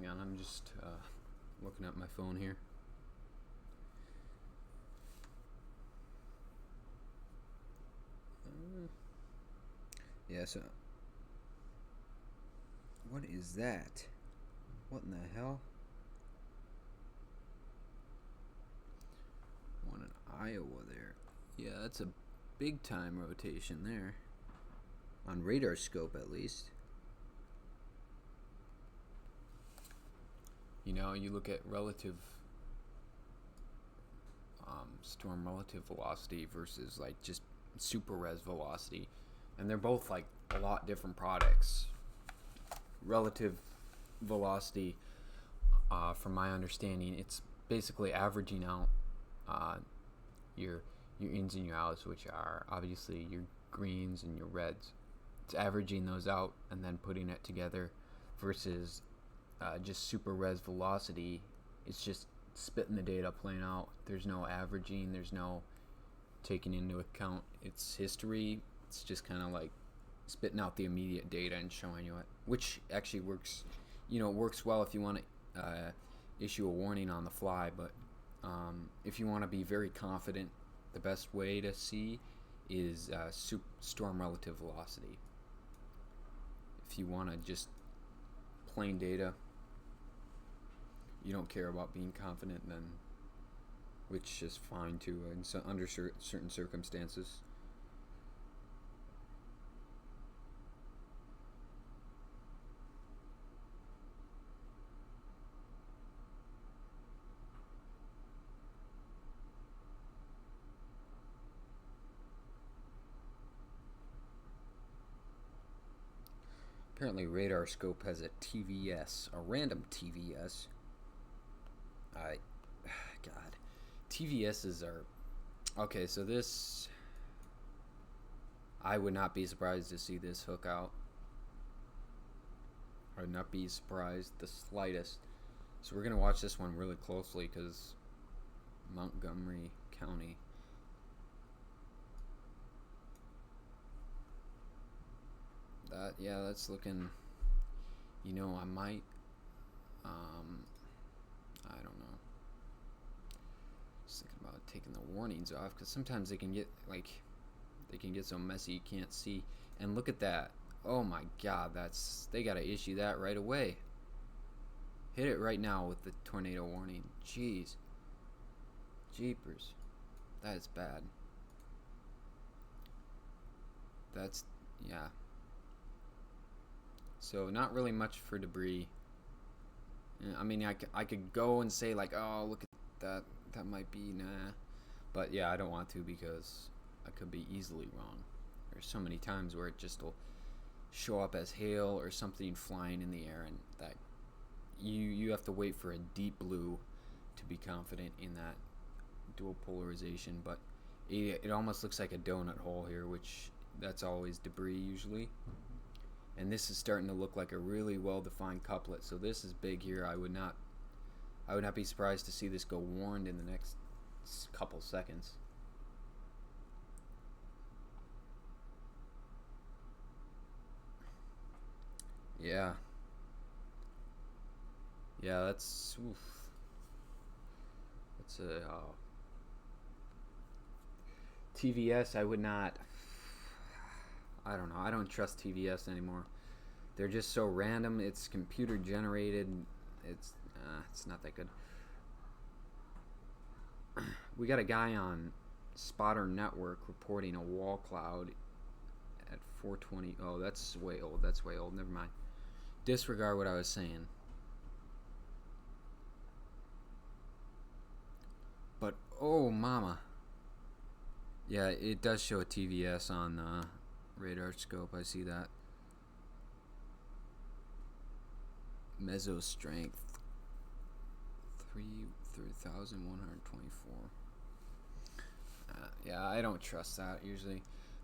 Hang on, I'm just looking at my phone here. Yeah, so what is that? What in the hell? One in Iowa there. Yeah, that's a big time rotation there. On radar scope, at least. You know, you look at relative storm relative velocity versus like just super res velocity, and they're both like a lot different products. Relative velocity, from my understanding, it's basically averaging out your ins and your outs, which are obviously your greens and your reds. It's averaging those out and then putting it together, versus just super res velocity. It's just spitting the data plain out. There's no averaging. There's no taking into account its history. It's just kind of like spitting out the immediate data and showing you it, which actually works. You know, it works well if you want to issue a warning on the fly. But if you want to be very confident, the best way to see is storm relative velocity. If you want to just plain data, you don't care about being confident, then, which is fine too under certain circumstances. Apparently radar scope has a TVS, a random TVS. God, TVSs are okay. So this, I would not be surprised to see this hook out. I would not be surprised the slightest. So we're gonna watch this one really closely because Montgomery County. That's looking. You know, I might. I don't know. Just thinking about taking the warnings off, because sometimes they can get so messy you can't see. And look at that. Oh my God, they gotta issue that right away. Hit it right now with the tornado warning. Jeez. Jeepers. That is bad. Yeah. So not really much for debris. I mean, I could go and say like, oh, look at that. That might be nah. But yeah, I don't want to, because I could be easily wrong. There's so many times where it just will show up as hail or something flying in the air, and that you have to wait for a deep blue to be confident in that dual polarization. But it almost looks like a donut hole here, which that's always debris usually. And this is starting to look like a really well-defined couplet. So this is big here. I would not be surprised to see this go warned in the next couple seconds. Yeah. Yeah, that's oof. That's a TVS. I would not. I don't know. I don't trust TVS anymore. They're just so random. It's computer generated. It's not that good. We got a guy on Spotter Network reporting a wall cloud at 420. Oh, that's way old. That's way old. Never mind. Disregard what I was saying. But, oh, mama. Yeah, it does show a TVS on the radar scope. I see that. Meso strength 3,124. Yeah, I don't trust that usually.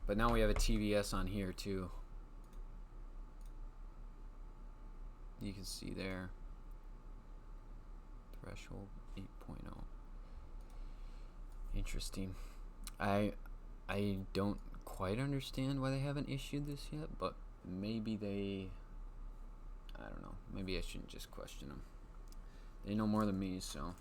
But now we have a TVS on here too. You can see there. Threshold 8.0. Interesting. I don't quite understand why they haven't issued this yet, but maybe they... I don't know. Maybe I shouldn't just question them. They know more than me, so...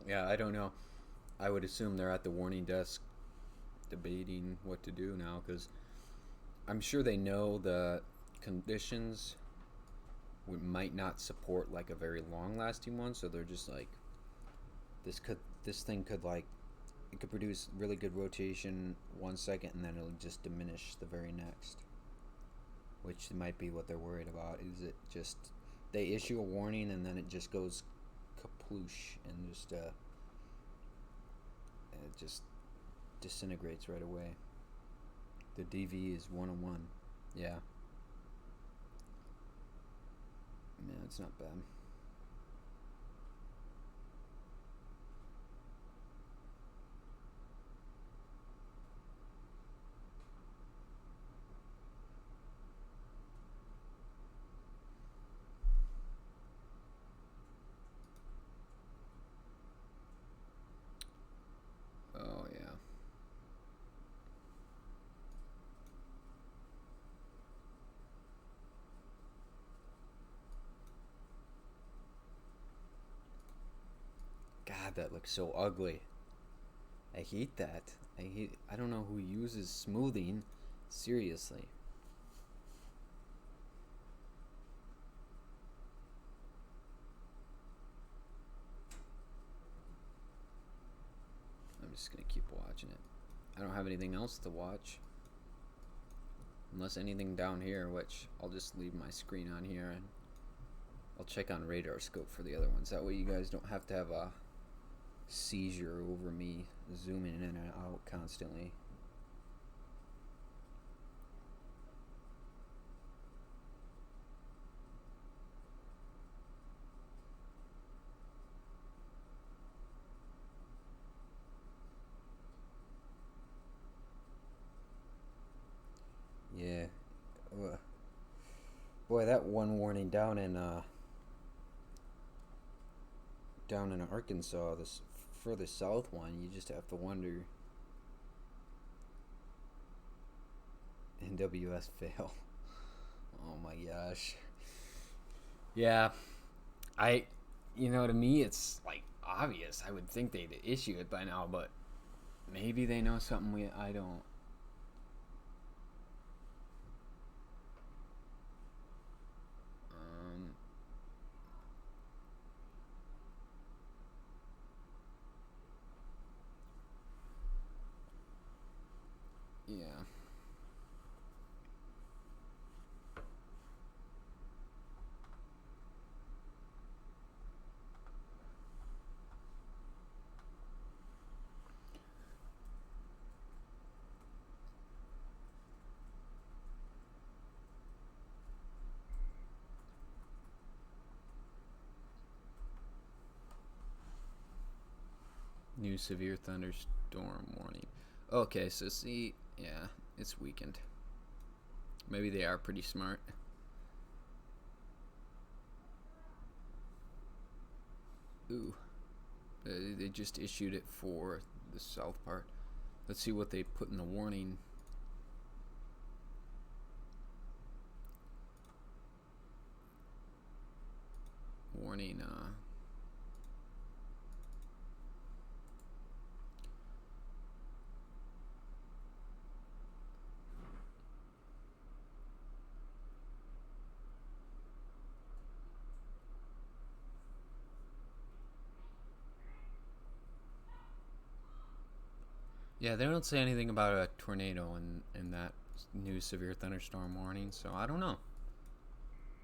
Yeah, I don't know. I would assume they're at the warning desk debating what to do now, because I'm sure they know the conditions might not support like a very long lasting one, so they're just like, this thing could like, it could produce really good rotation 1 second and then it'll just diminish the very next, which might be what they're worried about. Is it just they issue a warning and then it just goes kaploosh and just it just disintegrates right away. The DV is 101. Yeah. Yeah, it's not bad. Oh, yeah. God, that looks so ugly. I hate that. I don't know who uses smoothing. Seriously. I'm just gonna keep watching it. I don't have anything else to watch. Unless anything down here, which I'll just leave my screen on here and I'll check on radar scope for the other ones. That way you guys don't have to have a seizure over me zooming in and out constantly. Yeah. Boy, that one warning down in Arkansas, this further south one, you just have to wonder. NWS fail. Oh my gosh. Yeah, to me it's like obvious. I would think they'd issue it by now, but maybe they know something I don't. Yeah. New severe thunderstorm warning. Okay, so see, Yeah, it's weakened. Maybe they are pretty smart. Ooh. They just issued it for the south part. Let's see what they put in the warning. Warning, yeah, they don't say anything about a tornado in that new severe thunderstorm warning, so I don't know.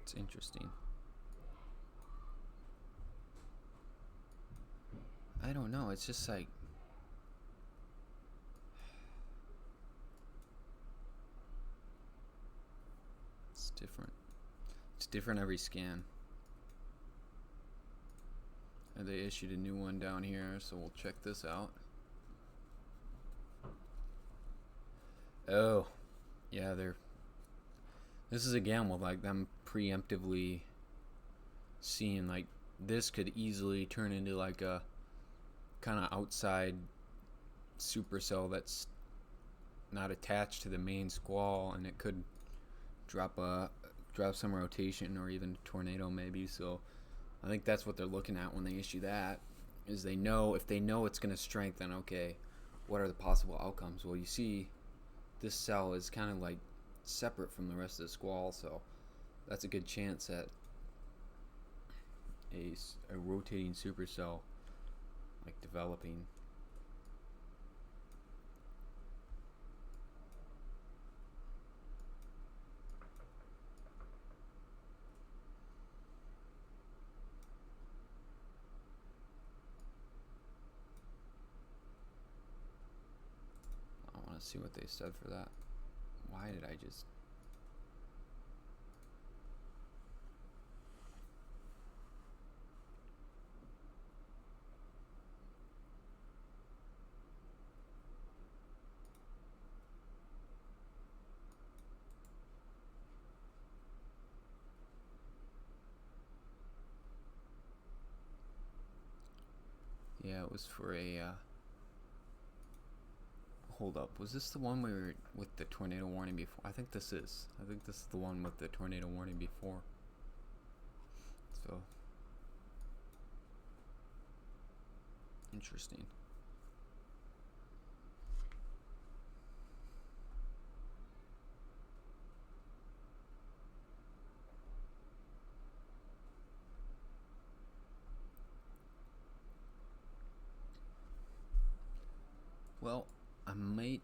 It's interesting. I don't know. It's just like it's different. It's different every scan. And they issued a new one down here, so we'll check this out. Oh, yeah, this is again with like them preemptively seeing like this could easily turn into like a kind of outside supercell that's not attached to the main squall, and it could drop some rotation or even a tornado maybe. So I think that's what they're looking at when they issue that, is they know if they know it's going to strengthen, okay, what are the possible outcomes? Well, you see this cell is kind of like separate from the rest of the squall, so that's a good chance at a rotating supercell like developing. I want to see what they said for that. Why did I just... Yeah, it was for a... Hold up, was this the one we were with the tornado warning before? I think this is. I think this is the one with the tornado warning before. So... interesting. Well, I might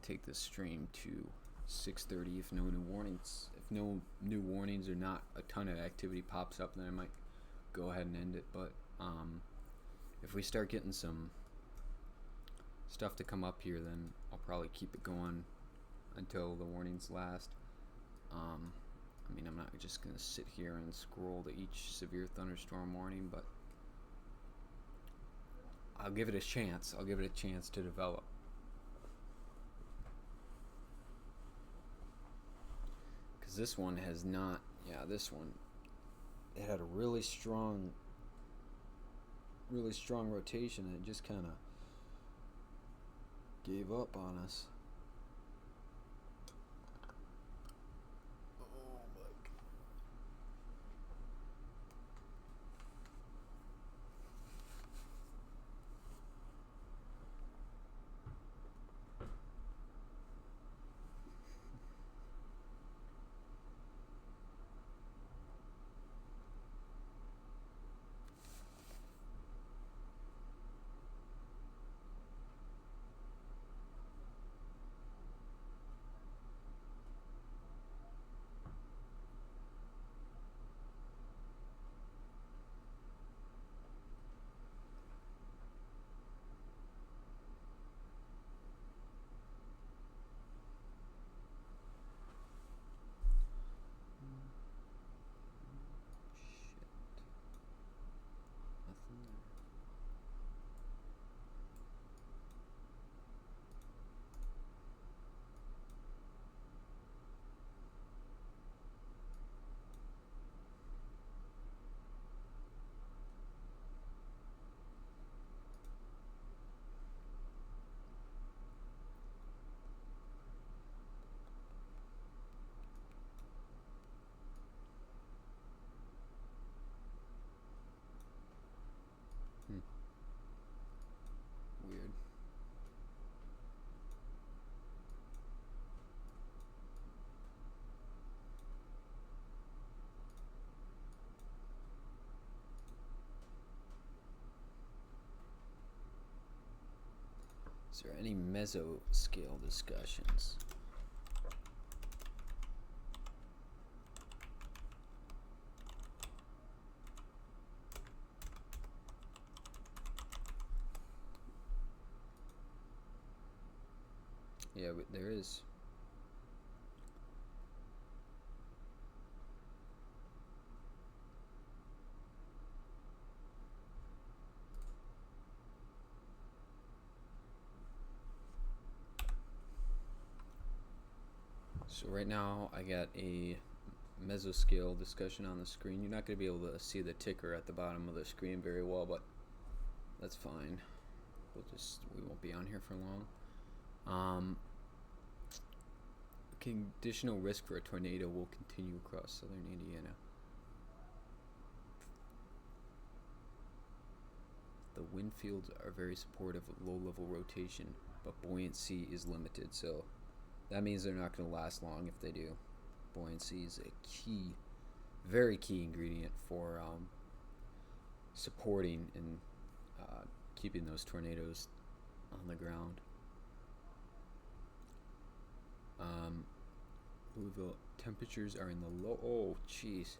take this stream to 6:30 if no new warnings. If no new warnings or not a ton of activity pops up, then I might go ahead and end it. But if we start getting some stuff to come up here, then I'll probably keep it going until the warnings last. I mean, I'm not just gonna sit here and scroll to each severe thunderstorm warning, but I'll give it a chance. I'll give it a chance to develop. Because this one has not... yeah, this one, it had a really strong rotation, and it just kind of gave up on us. Is there any mesoscale discussions? Yeah, there is. So right now I got a mesoscale discussion on the screen. You're not going to be able to see the ticker at the bottom of the screen very well, but that's fine. We won't be on here for long. Conditional risk for a tornado will continue across southern Indiana. The wind fields are very supportive of low-level rotation, but buoyancy is limited, so that means they're not going to last long if they do. Buoyancy is a key, very key ingredient for supporting and keeping those tornadoes on the ground. Louisville, temperatures are in the low. Oh, jeez.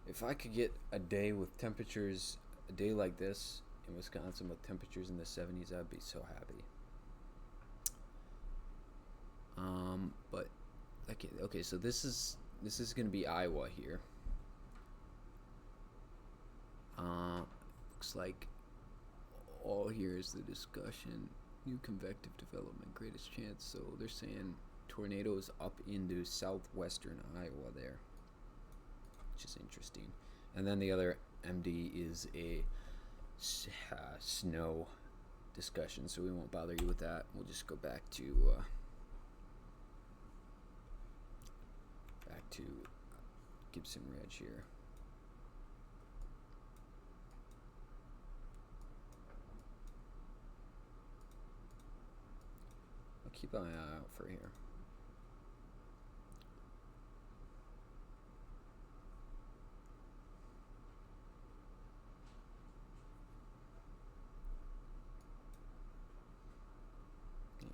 If I could get a day with temperatures, a day like this in Wisconsin with temperatures in the 70s, I'd be so happy. But okay, so this is going to be Iowa here. Looks like all here is the discussion. New convective development, greatest chance. So they're saying tornadoes up into southwestern Iowa there, which is interesting. And then the other MD is a snow discussion, so we won't bother you with that. We'll just go back to Gibson Ridge here. I'll keep an eye out for here.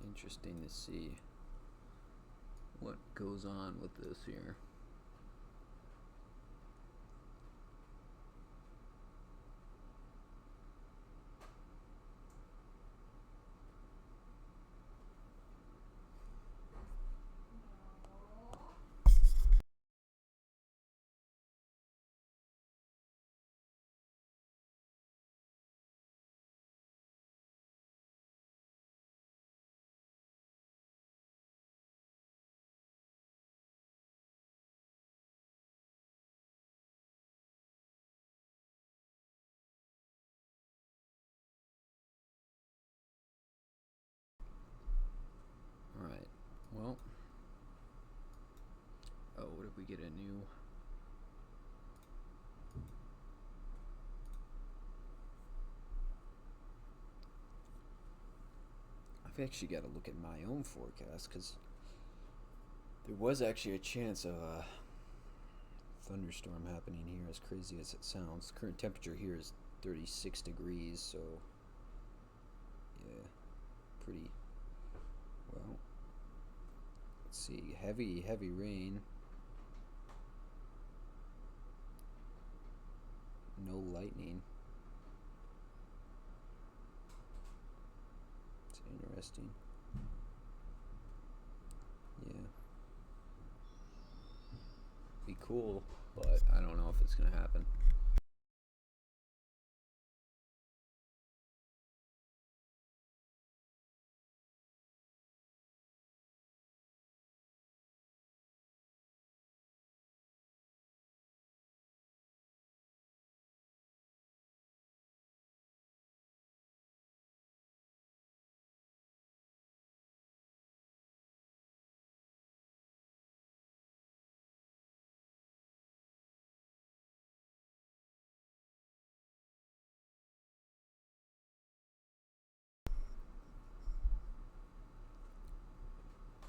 Interesting to see what goes on with this here. Alright, well, what if we get a new... I've actually got to look at my own forecast, because there was actually a chance of a thunderstorm happening here, as crazy as it sounds. Current temperature here is 36 degrees, so yeah, pretty well. Let's see, heavy rain, no lightning. It's interesting. Yeah, be cool, but I don't know if it's gonna happen.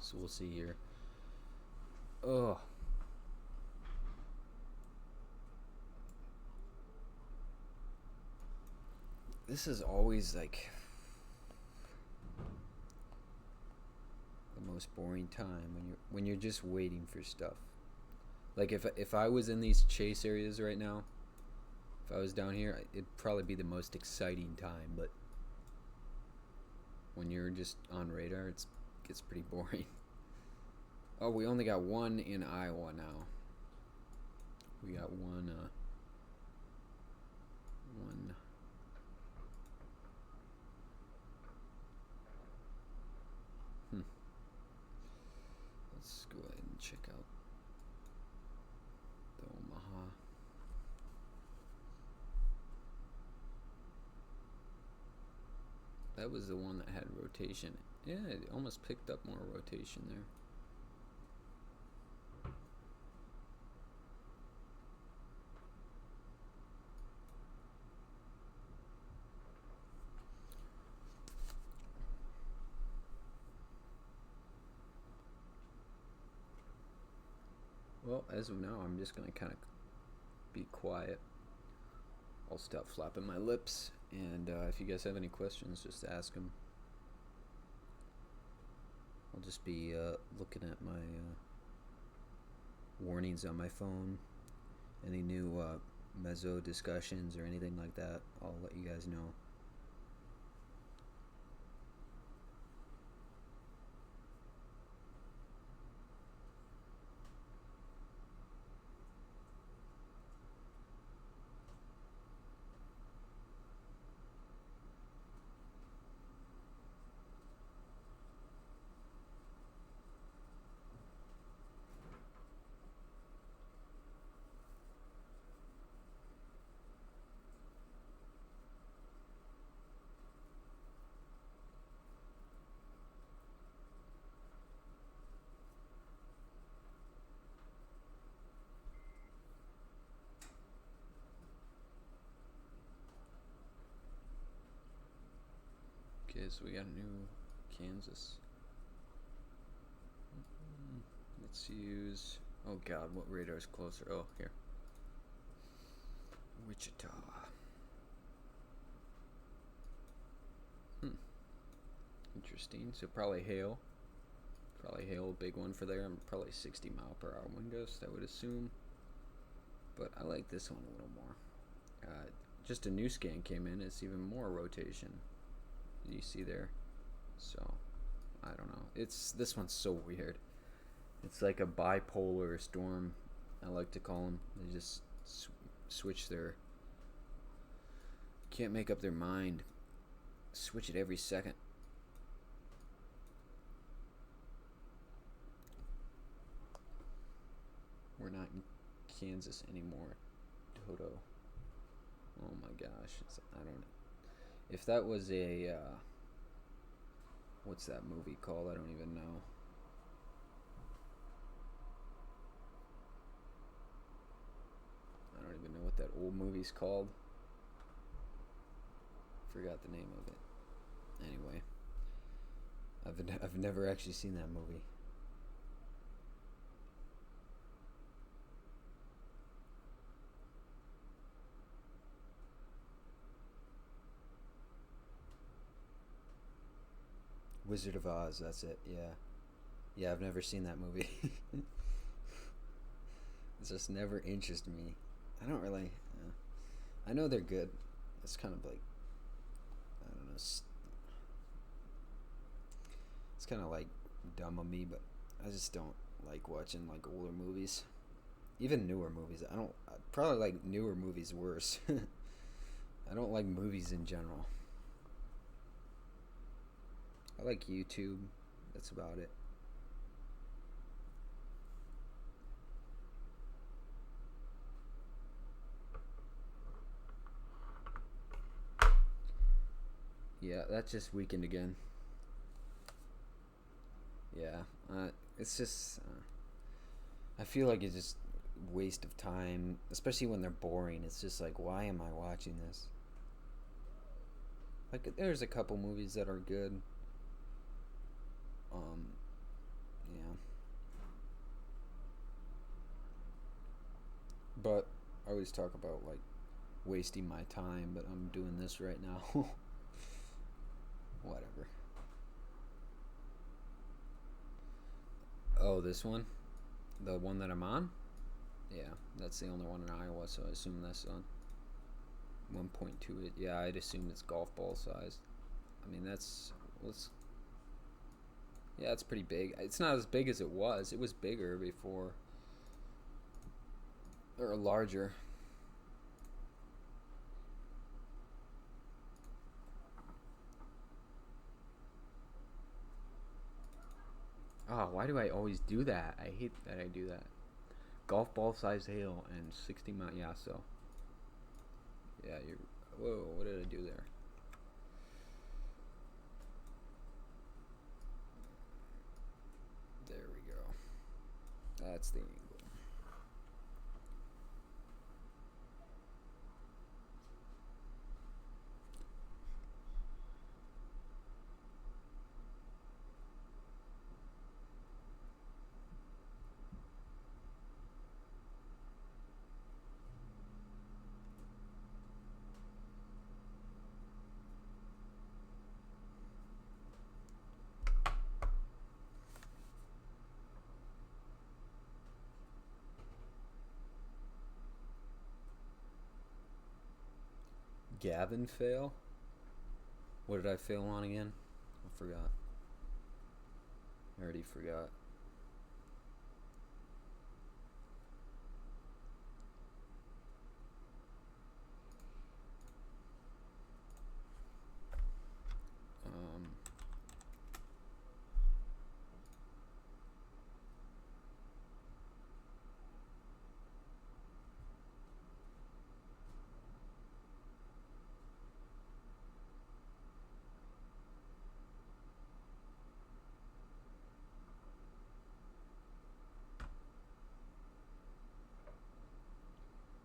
So we'll see here. Oh. This is always like most boring time when you're just waiting for stuff. Like if I was in these chase areas right now, if I was down here, it'd probably be the most exciting time. But when you're just on radar, it gets pretty boring. Oh, we only got one in Iowa now. We got one. Let's go ahead and check out the Omaha. That was the one that had rotation. Yeah, it almost picked up more rotation there. Well, as of now, I'm just going to kind of be quiet. I'll stop flapping my lips, and if you guys have any questions, just ask them. I'll just be looking at my warnings on my phone. Any new mezzo discussions or anything like that, I'll let you guys know. Okay, so we got a new Kansas. Let's use... Oh god, what radar is closer? Oh, here. Wichita. Interesting. So probably hail. Probably hail, a big one for there. Probably 60 mile per hour wind gust, I would assume. But I like this one a little more. Just a new scan came in. It's even more rotation. You see there, so I don't know. This one's so weird. It's like a bipolar storm, I like to call them. They just switch their, can't make up their mind. Switch it every second. We're not in Kansas anymore, Toto. Oh my gosh, I don't know. If that was a, what's that movie called? I don't even know. I don't even know what that old movie's called. Forgot the name of it. Anyway, I've never actually seen that movie. Wizard of Oz, that's it, yeah. Yeah, I've never seen that movie. It's just never interested me. I don't really... I know they're good. It's kind of like... I don't know. It's kind of like dumb of me, but I just don't like watching like older movies. Even newer movies. I probably like newer movies worse. I don't like movies in general. I like YouTube. That's about it. Yeah, that just weakened again. Yeah, it's just... I feel like it's just waste of time, especially when they're boring. It's just like, why am I watching this? Like, there's a couple movies that are good. Yeah. But I always talk about like wasting my time, but I'm doing this right now. Whatever. Oh, this one? The one that I'm on? Yeah, that's the only one in Iowa, so I assume that's on 1.2. Yeah, I'd assume it's golf ball size. I mean, yeah, it's pretty big. It's not as big as it was. It was bigger before, or larger. Oh, why do I always do that? I hate that I do that. Golf ball size hail and 60 mile. Yeah, so. Yeah, you're. Whoa, what did I do there? There we go. That's the angle. Gavin fail? What did I fail on again? I forgot. I already forgot. Um,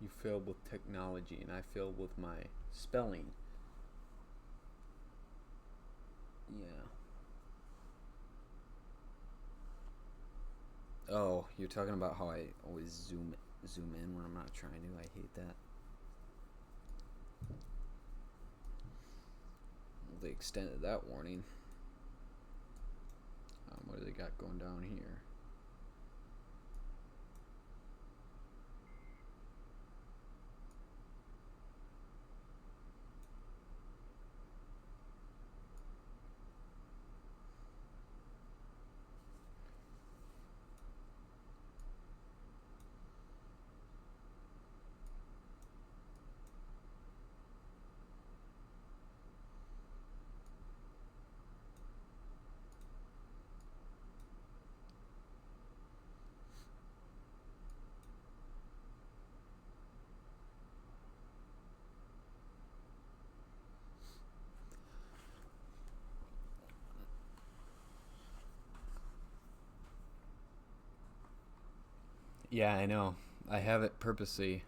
you failed with technology, and I failed with my spelling. Yeah. Oh, you're talking about how I always zoom in when I'm not trying to. I hate that. Well, they extended that warning. What do they got going down here? Yeah, I know. I have it purposely.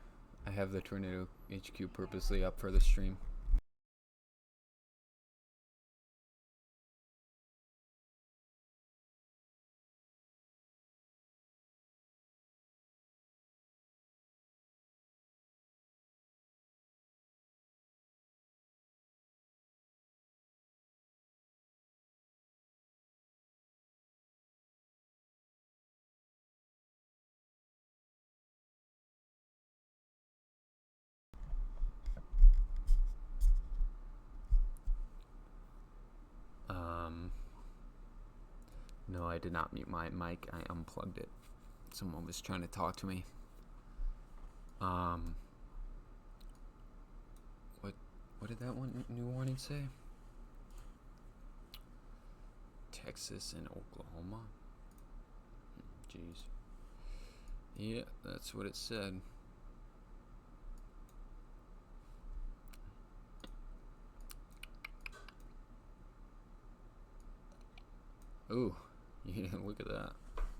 I have the Tornado HQ purposely up for the stream. Um, no, I did not mute my mic. I unplugged it. Someone was trying to talk to me. What did that one new warning say? Texas and Oklahoma. Jeez. Yeah, that's what it said. Ooh, yeah, look at that.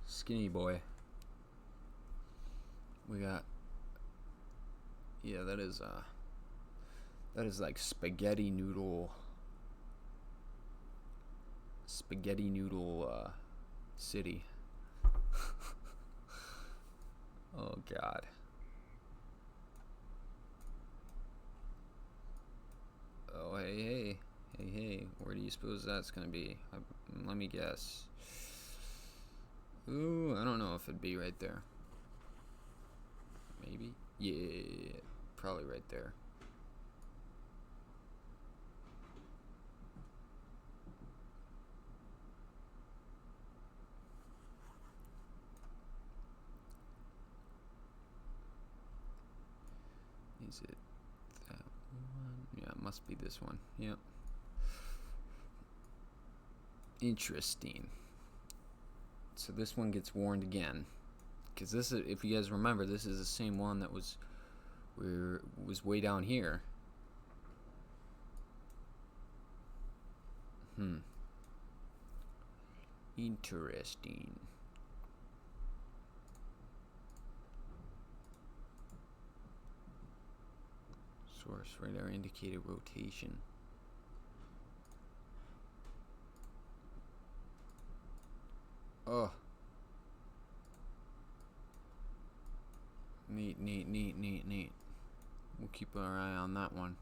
Skinny boy. We got. Yeah, that is like spaghetti noodle city. Oh god. Oh hey, where do you suppose that's gonna be? Let me guess. Ooh, I don't know if it'd be right there. Maybe? Yeah, probably right there. Is it that one? Yeah, it must be this one. Yep. Interesting. So this one gets warned again, because this is, if you guys remember, this is the same one that was way down here. Interesting. Source radar indicated rotation. Oh. Neat. We'll keep our eye on that one.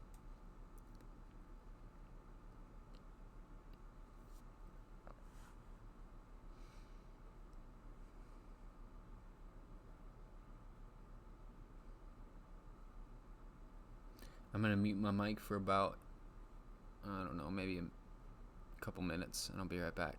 I'm going to mute my mic for about, I don't know, maybe a couple minutes, and I'll be right back.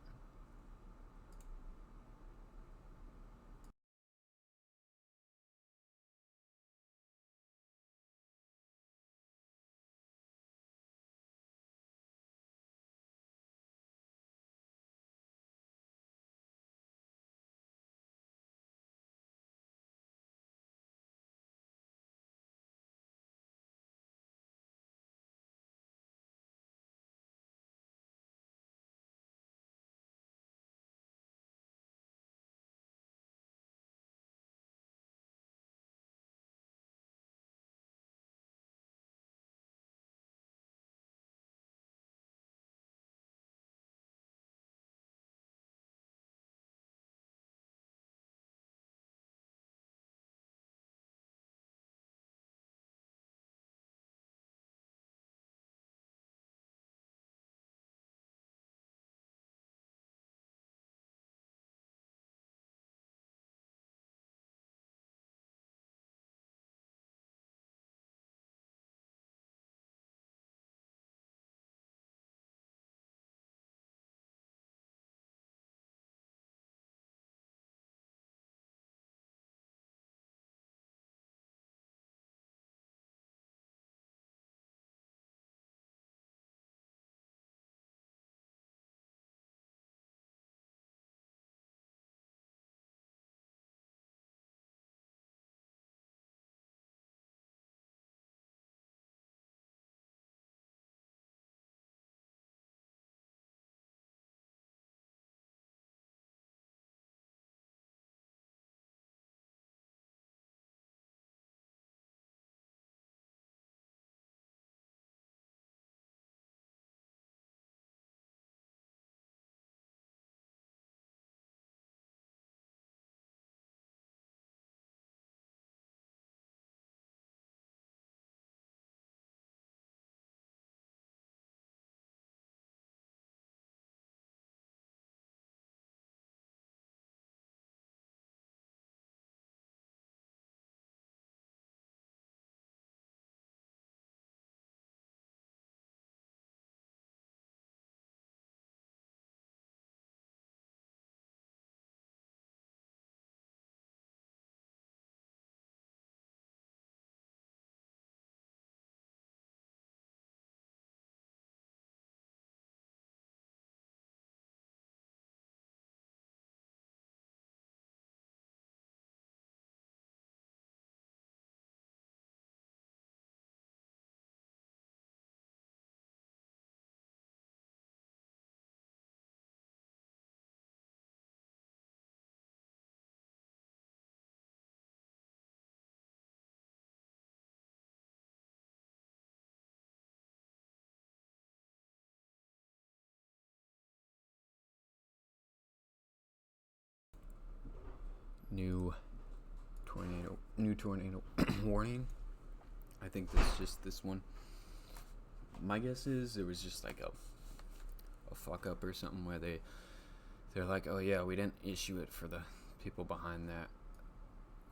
New tornado warning. I think this just this one. My guess is it was just like a fuck up or something where they they're like, oh yeah, we didn't issue it for the people behind that.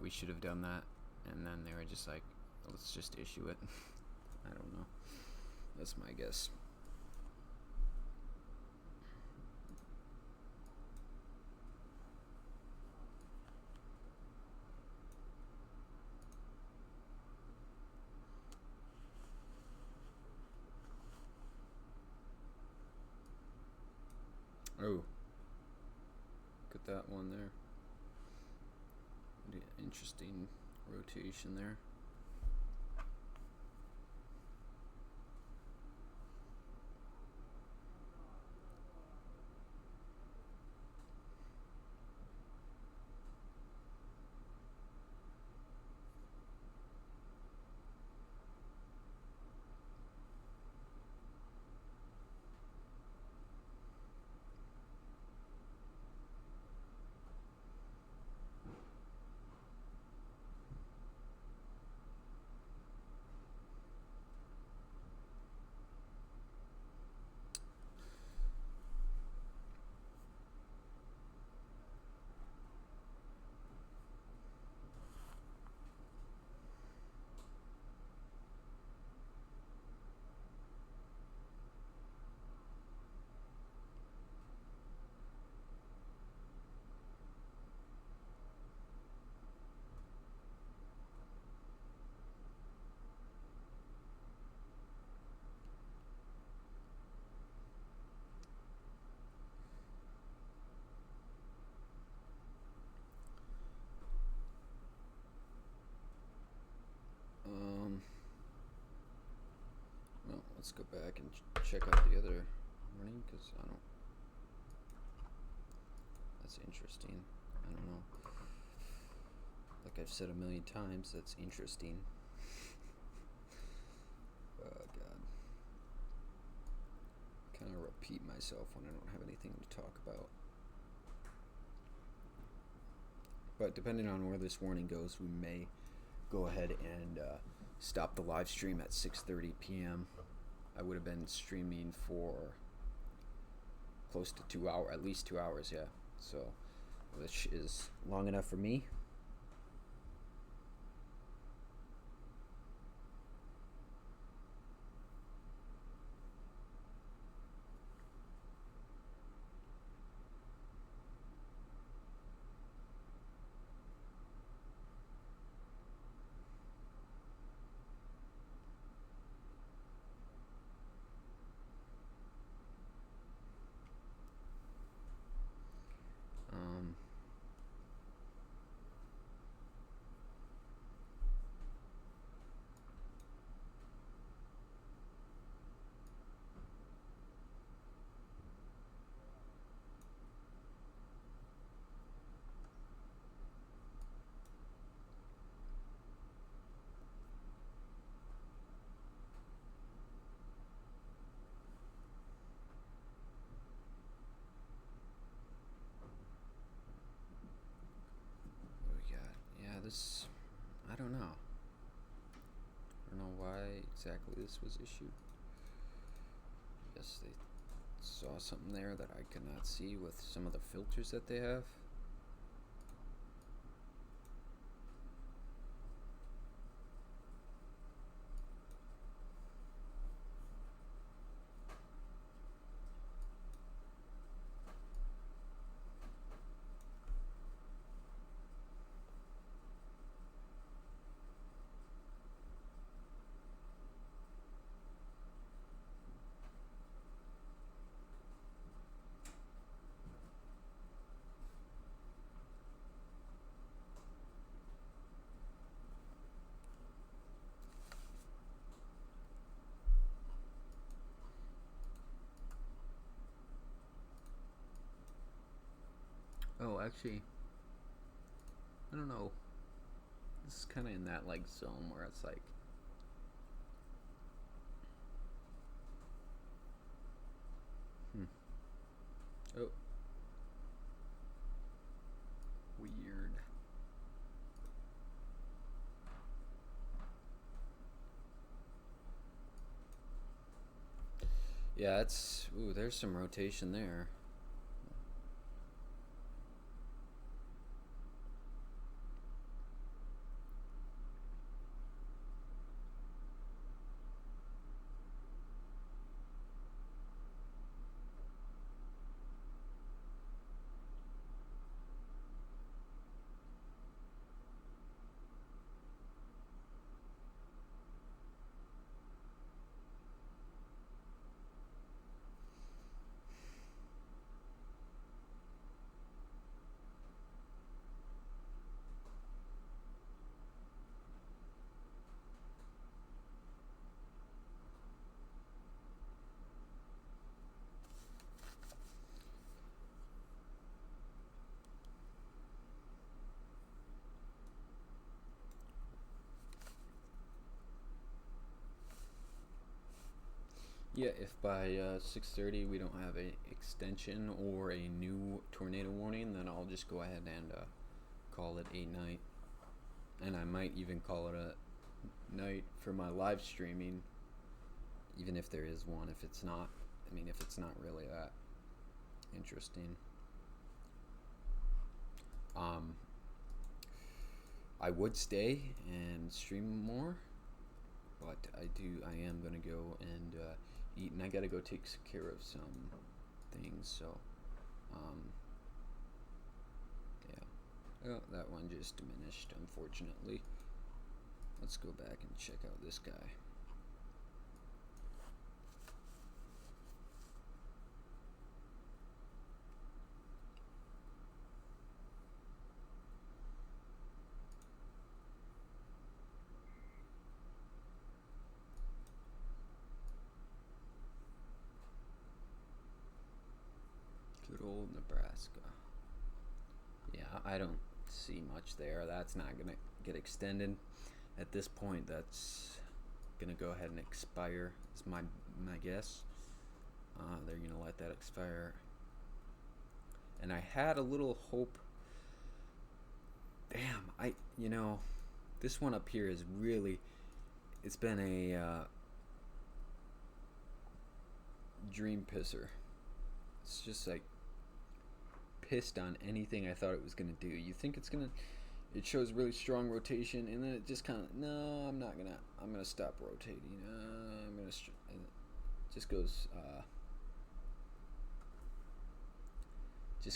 We should have done that. And then they were just like, let's just issue it. I don't know. That's my guess. Oh, look at that one there. Interesting rotation there. Well, let's go back and check out the other warning because I don't. That's interesting. I don't know. Like I've said a million times, that's interesting. Oh God. Kind of repeat myself when I don't have anything to talk about. But depending on where this warning goes, we may go ahead and stop the live stream at 6:30 p.m. I would have been streaming for close to 2 hours, at least 2 hours, yeah. So, which is long enough for me. This, I don't know. I don't know why exactly this was issued. I guess they saw something there that I could not see with some of the filters that they have. Oh, actually, I don't know. This is kind of in that like zone where it's like, oh, weird. Yeah, it's, ooh, there's some rotation there. Yeah, if by 6:30 we don't have a extension or a new tornado warning, then I'll just go ahead and call it a night. And I might even call it a night for my live streaming, even if there is one. If it's not, I mean, if it's not really that interesting. I would stay and stream more, but I am gonna go and eat, and I gotta go take care of some things. So, yeah. Oh, that one just diminished, unfortunately. Let's go back and check out this guy. Good old Nebraska. Yeah, I don't see much there. That's not gonna get extended. At this point, that's gonna go ahead and expire. Is my guess. They're gonna let that expire. And I had a little hope. Damn, this one up here is really. It's been a dream pisser. It's just like pissed on anything I thought it was gonna do. You think it's gonna. It shows really strong rotation, and then it just kind of, no, I'm gonna stop rotating. It just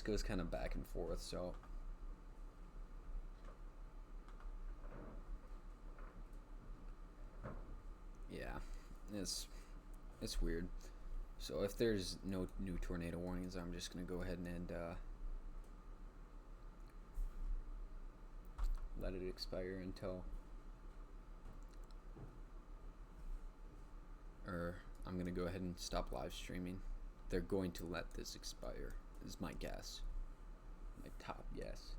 goes kind of back and forth. So yeah, it's weird. So if there's no new tornado warnings, I'm just gonna go ahead and let it expire until, or I'm gonna go ahead and stop live streaming. They're going to let this expire, is my guess, my top guess.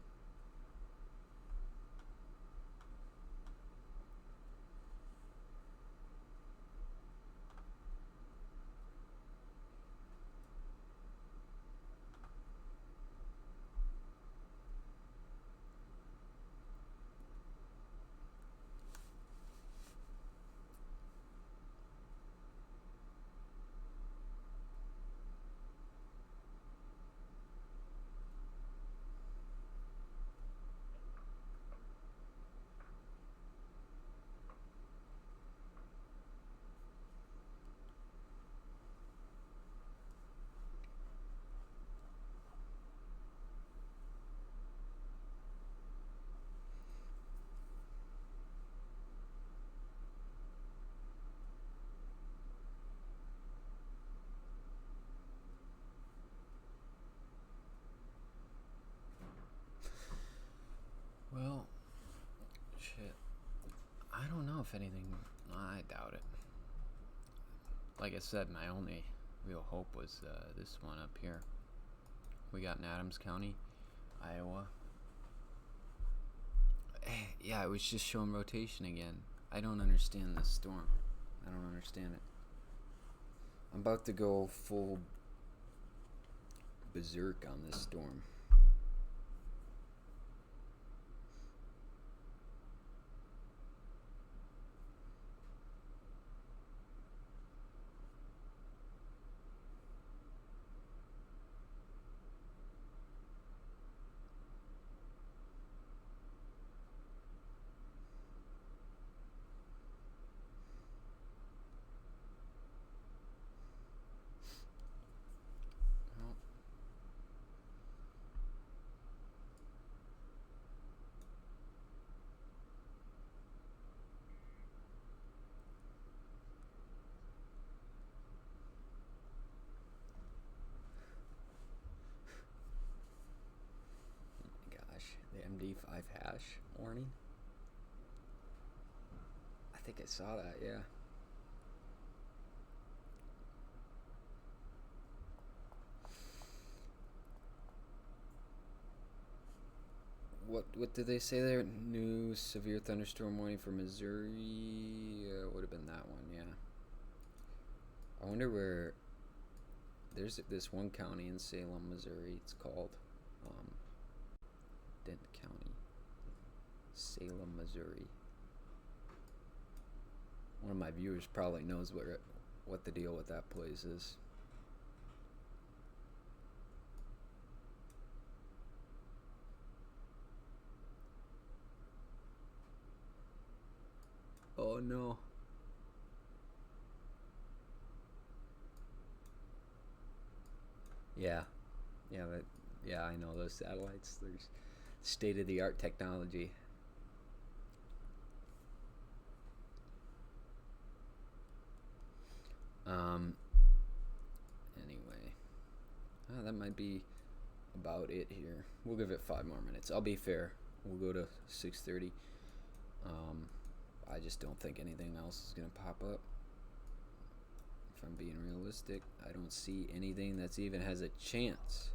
Well, shit. I don't know if anything. I doubt it. Like I said, my only real hope was this one up here. We got in Adams County, Iowa. Yeah, it was just showing rotation again. I don't understand this storm. I don't understand it. I'm about to go full berserk on this storm. The MD5 hash warning. I think I saw that, yeah. What did they say there? New severe thunderstorm warning for Missouri. Would have been that one, yeah. I wonder where. There's this one county in Salem, Missouri. It's called um, Dent County, Salem, Missouri. One of my viewers probably knows what the deal with that place is. Oh no. Yeah. Yeah, I know those satellites. There's state of the art technology. Um anyway. That might be about it here. We'll give it 5 more minutes. I'll be fair. We'll go to 6:30. I just don't think anything else is going to pop up. If I'm being realistic, I don't see anything that's even has a chance.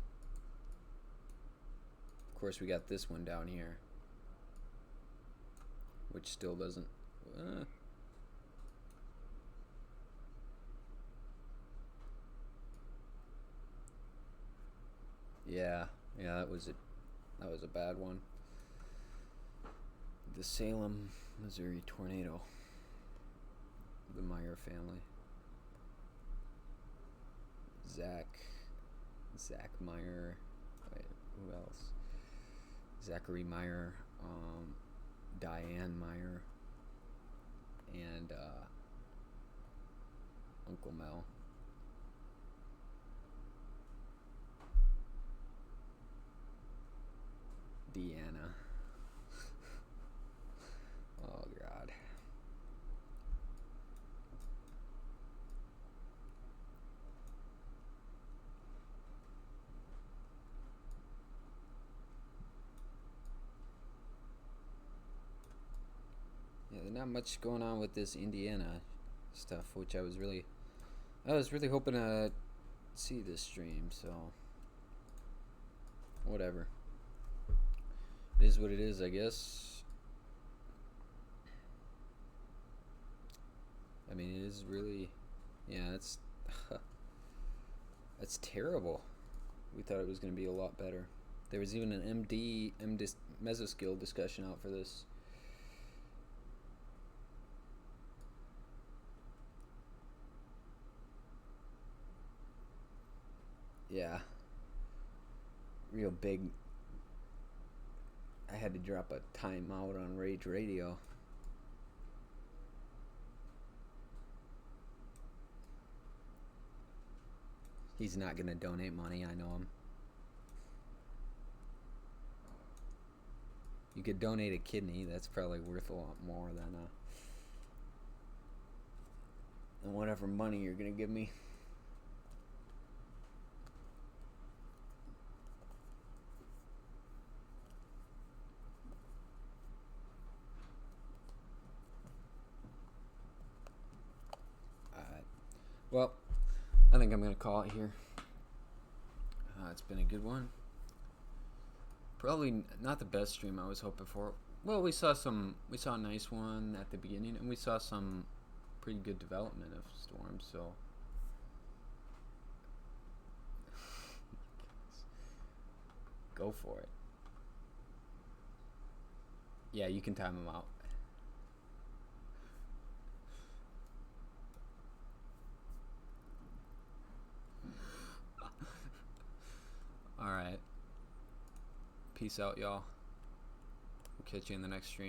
Of course, we got this one down here, which still doesn't. Yeah, that was a bad one. The Salem, Missouri tornado. The Meyer family. Zach Meyer. Wait, who else? Zachary Meyer, Diane Meyer, and Uncle Mel. Deanna. Oh God. Yeah, there's not much going on with this Indiana stuff, which I was really hoping to see this stream. So whatever. It is what it is, I guess. I mean, it is really, yeah, it's that's terrible. We thought it was going to be a lot better. There was even an MD mesoskill discussion out for this. Yeah. Real big. I had to drop a timeout on Rage Radio. He's not going to donate money, I know him. You could donate a kidney, that's probably worth a lot more than whatever money you're going to give me. Well, I think I'm going to call it here. It's been a good one. Probably not the best stream I was hoping for. Well, we saw a nice one at the beginning, and we saw some pretty good development of Storm, so. Go for it. Yeah, you can time them out. Alright. Peace out, y'all. We'll catch you in the next stream.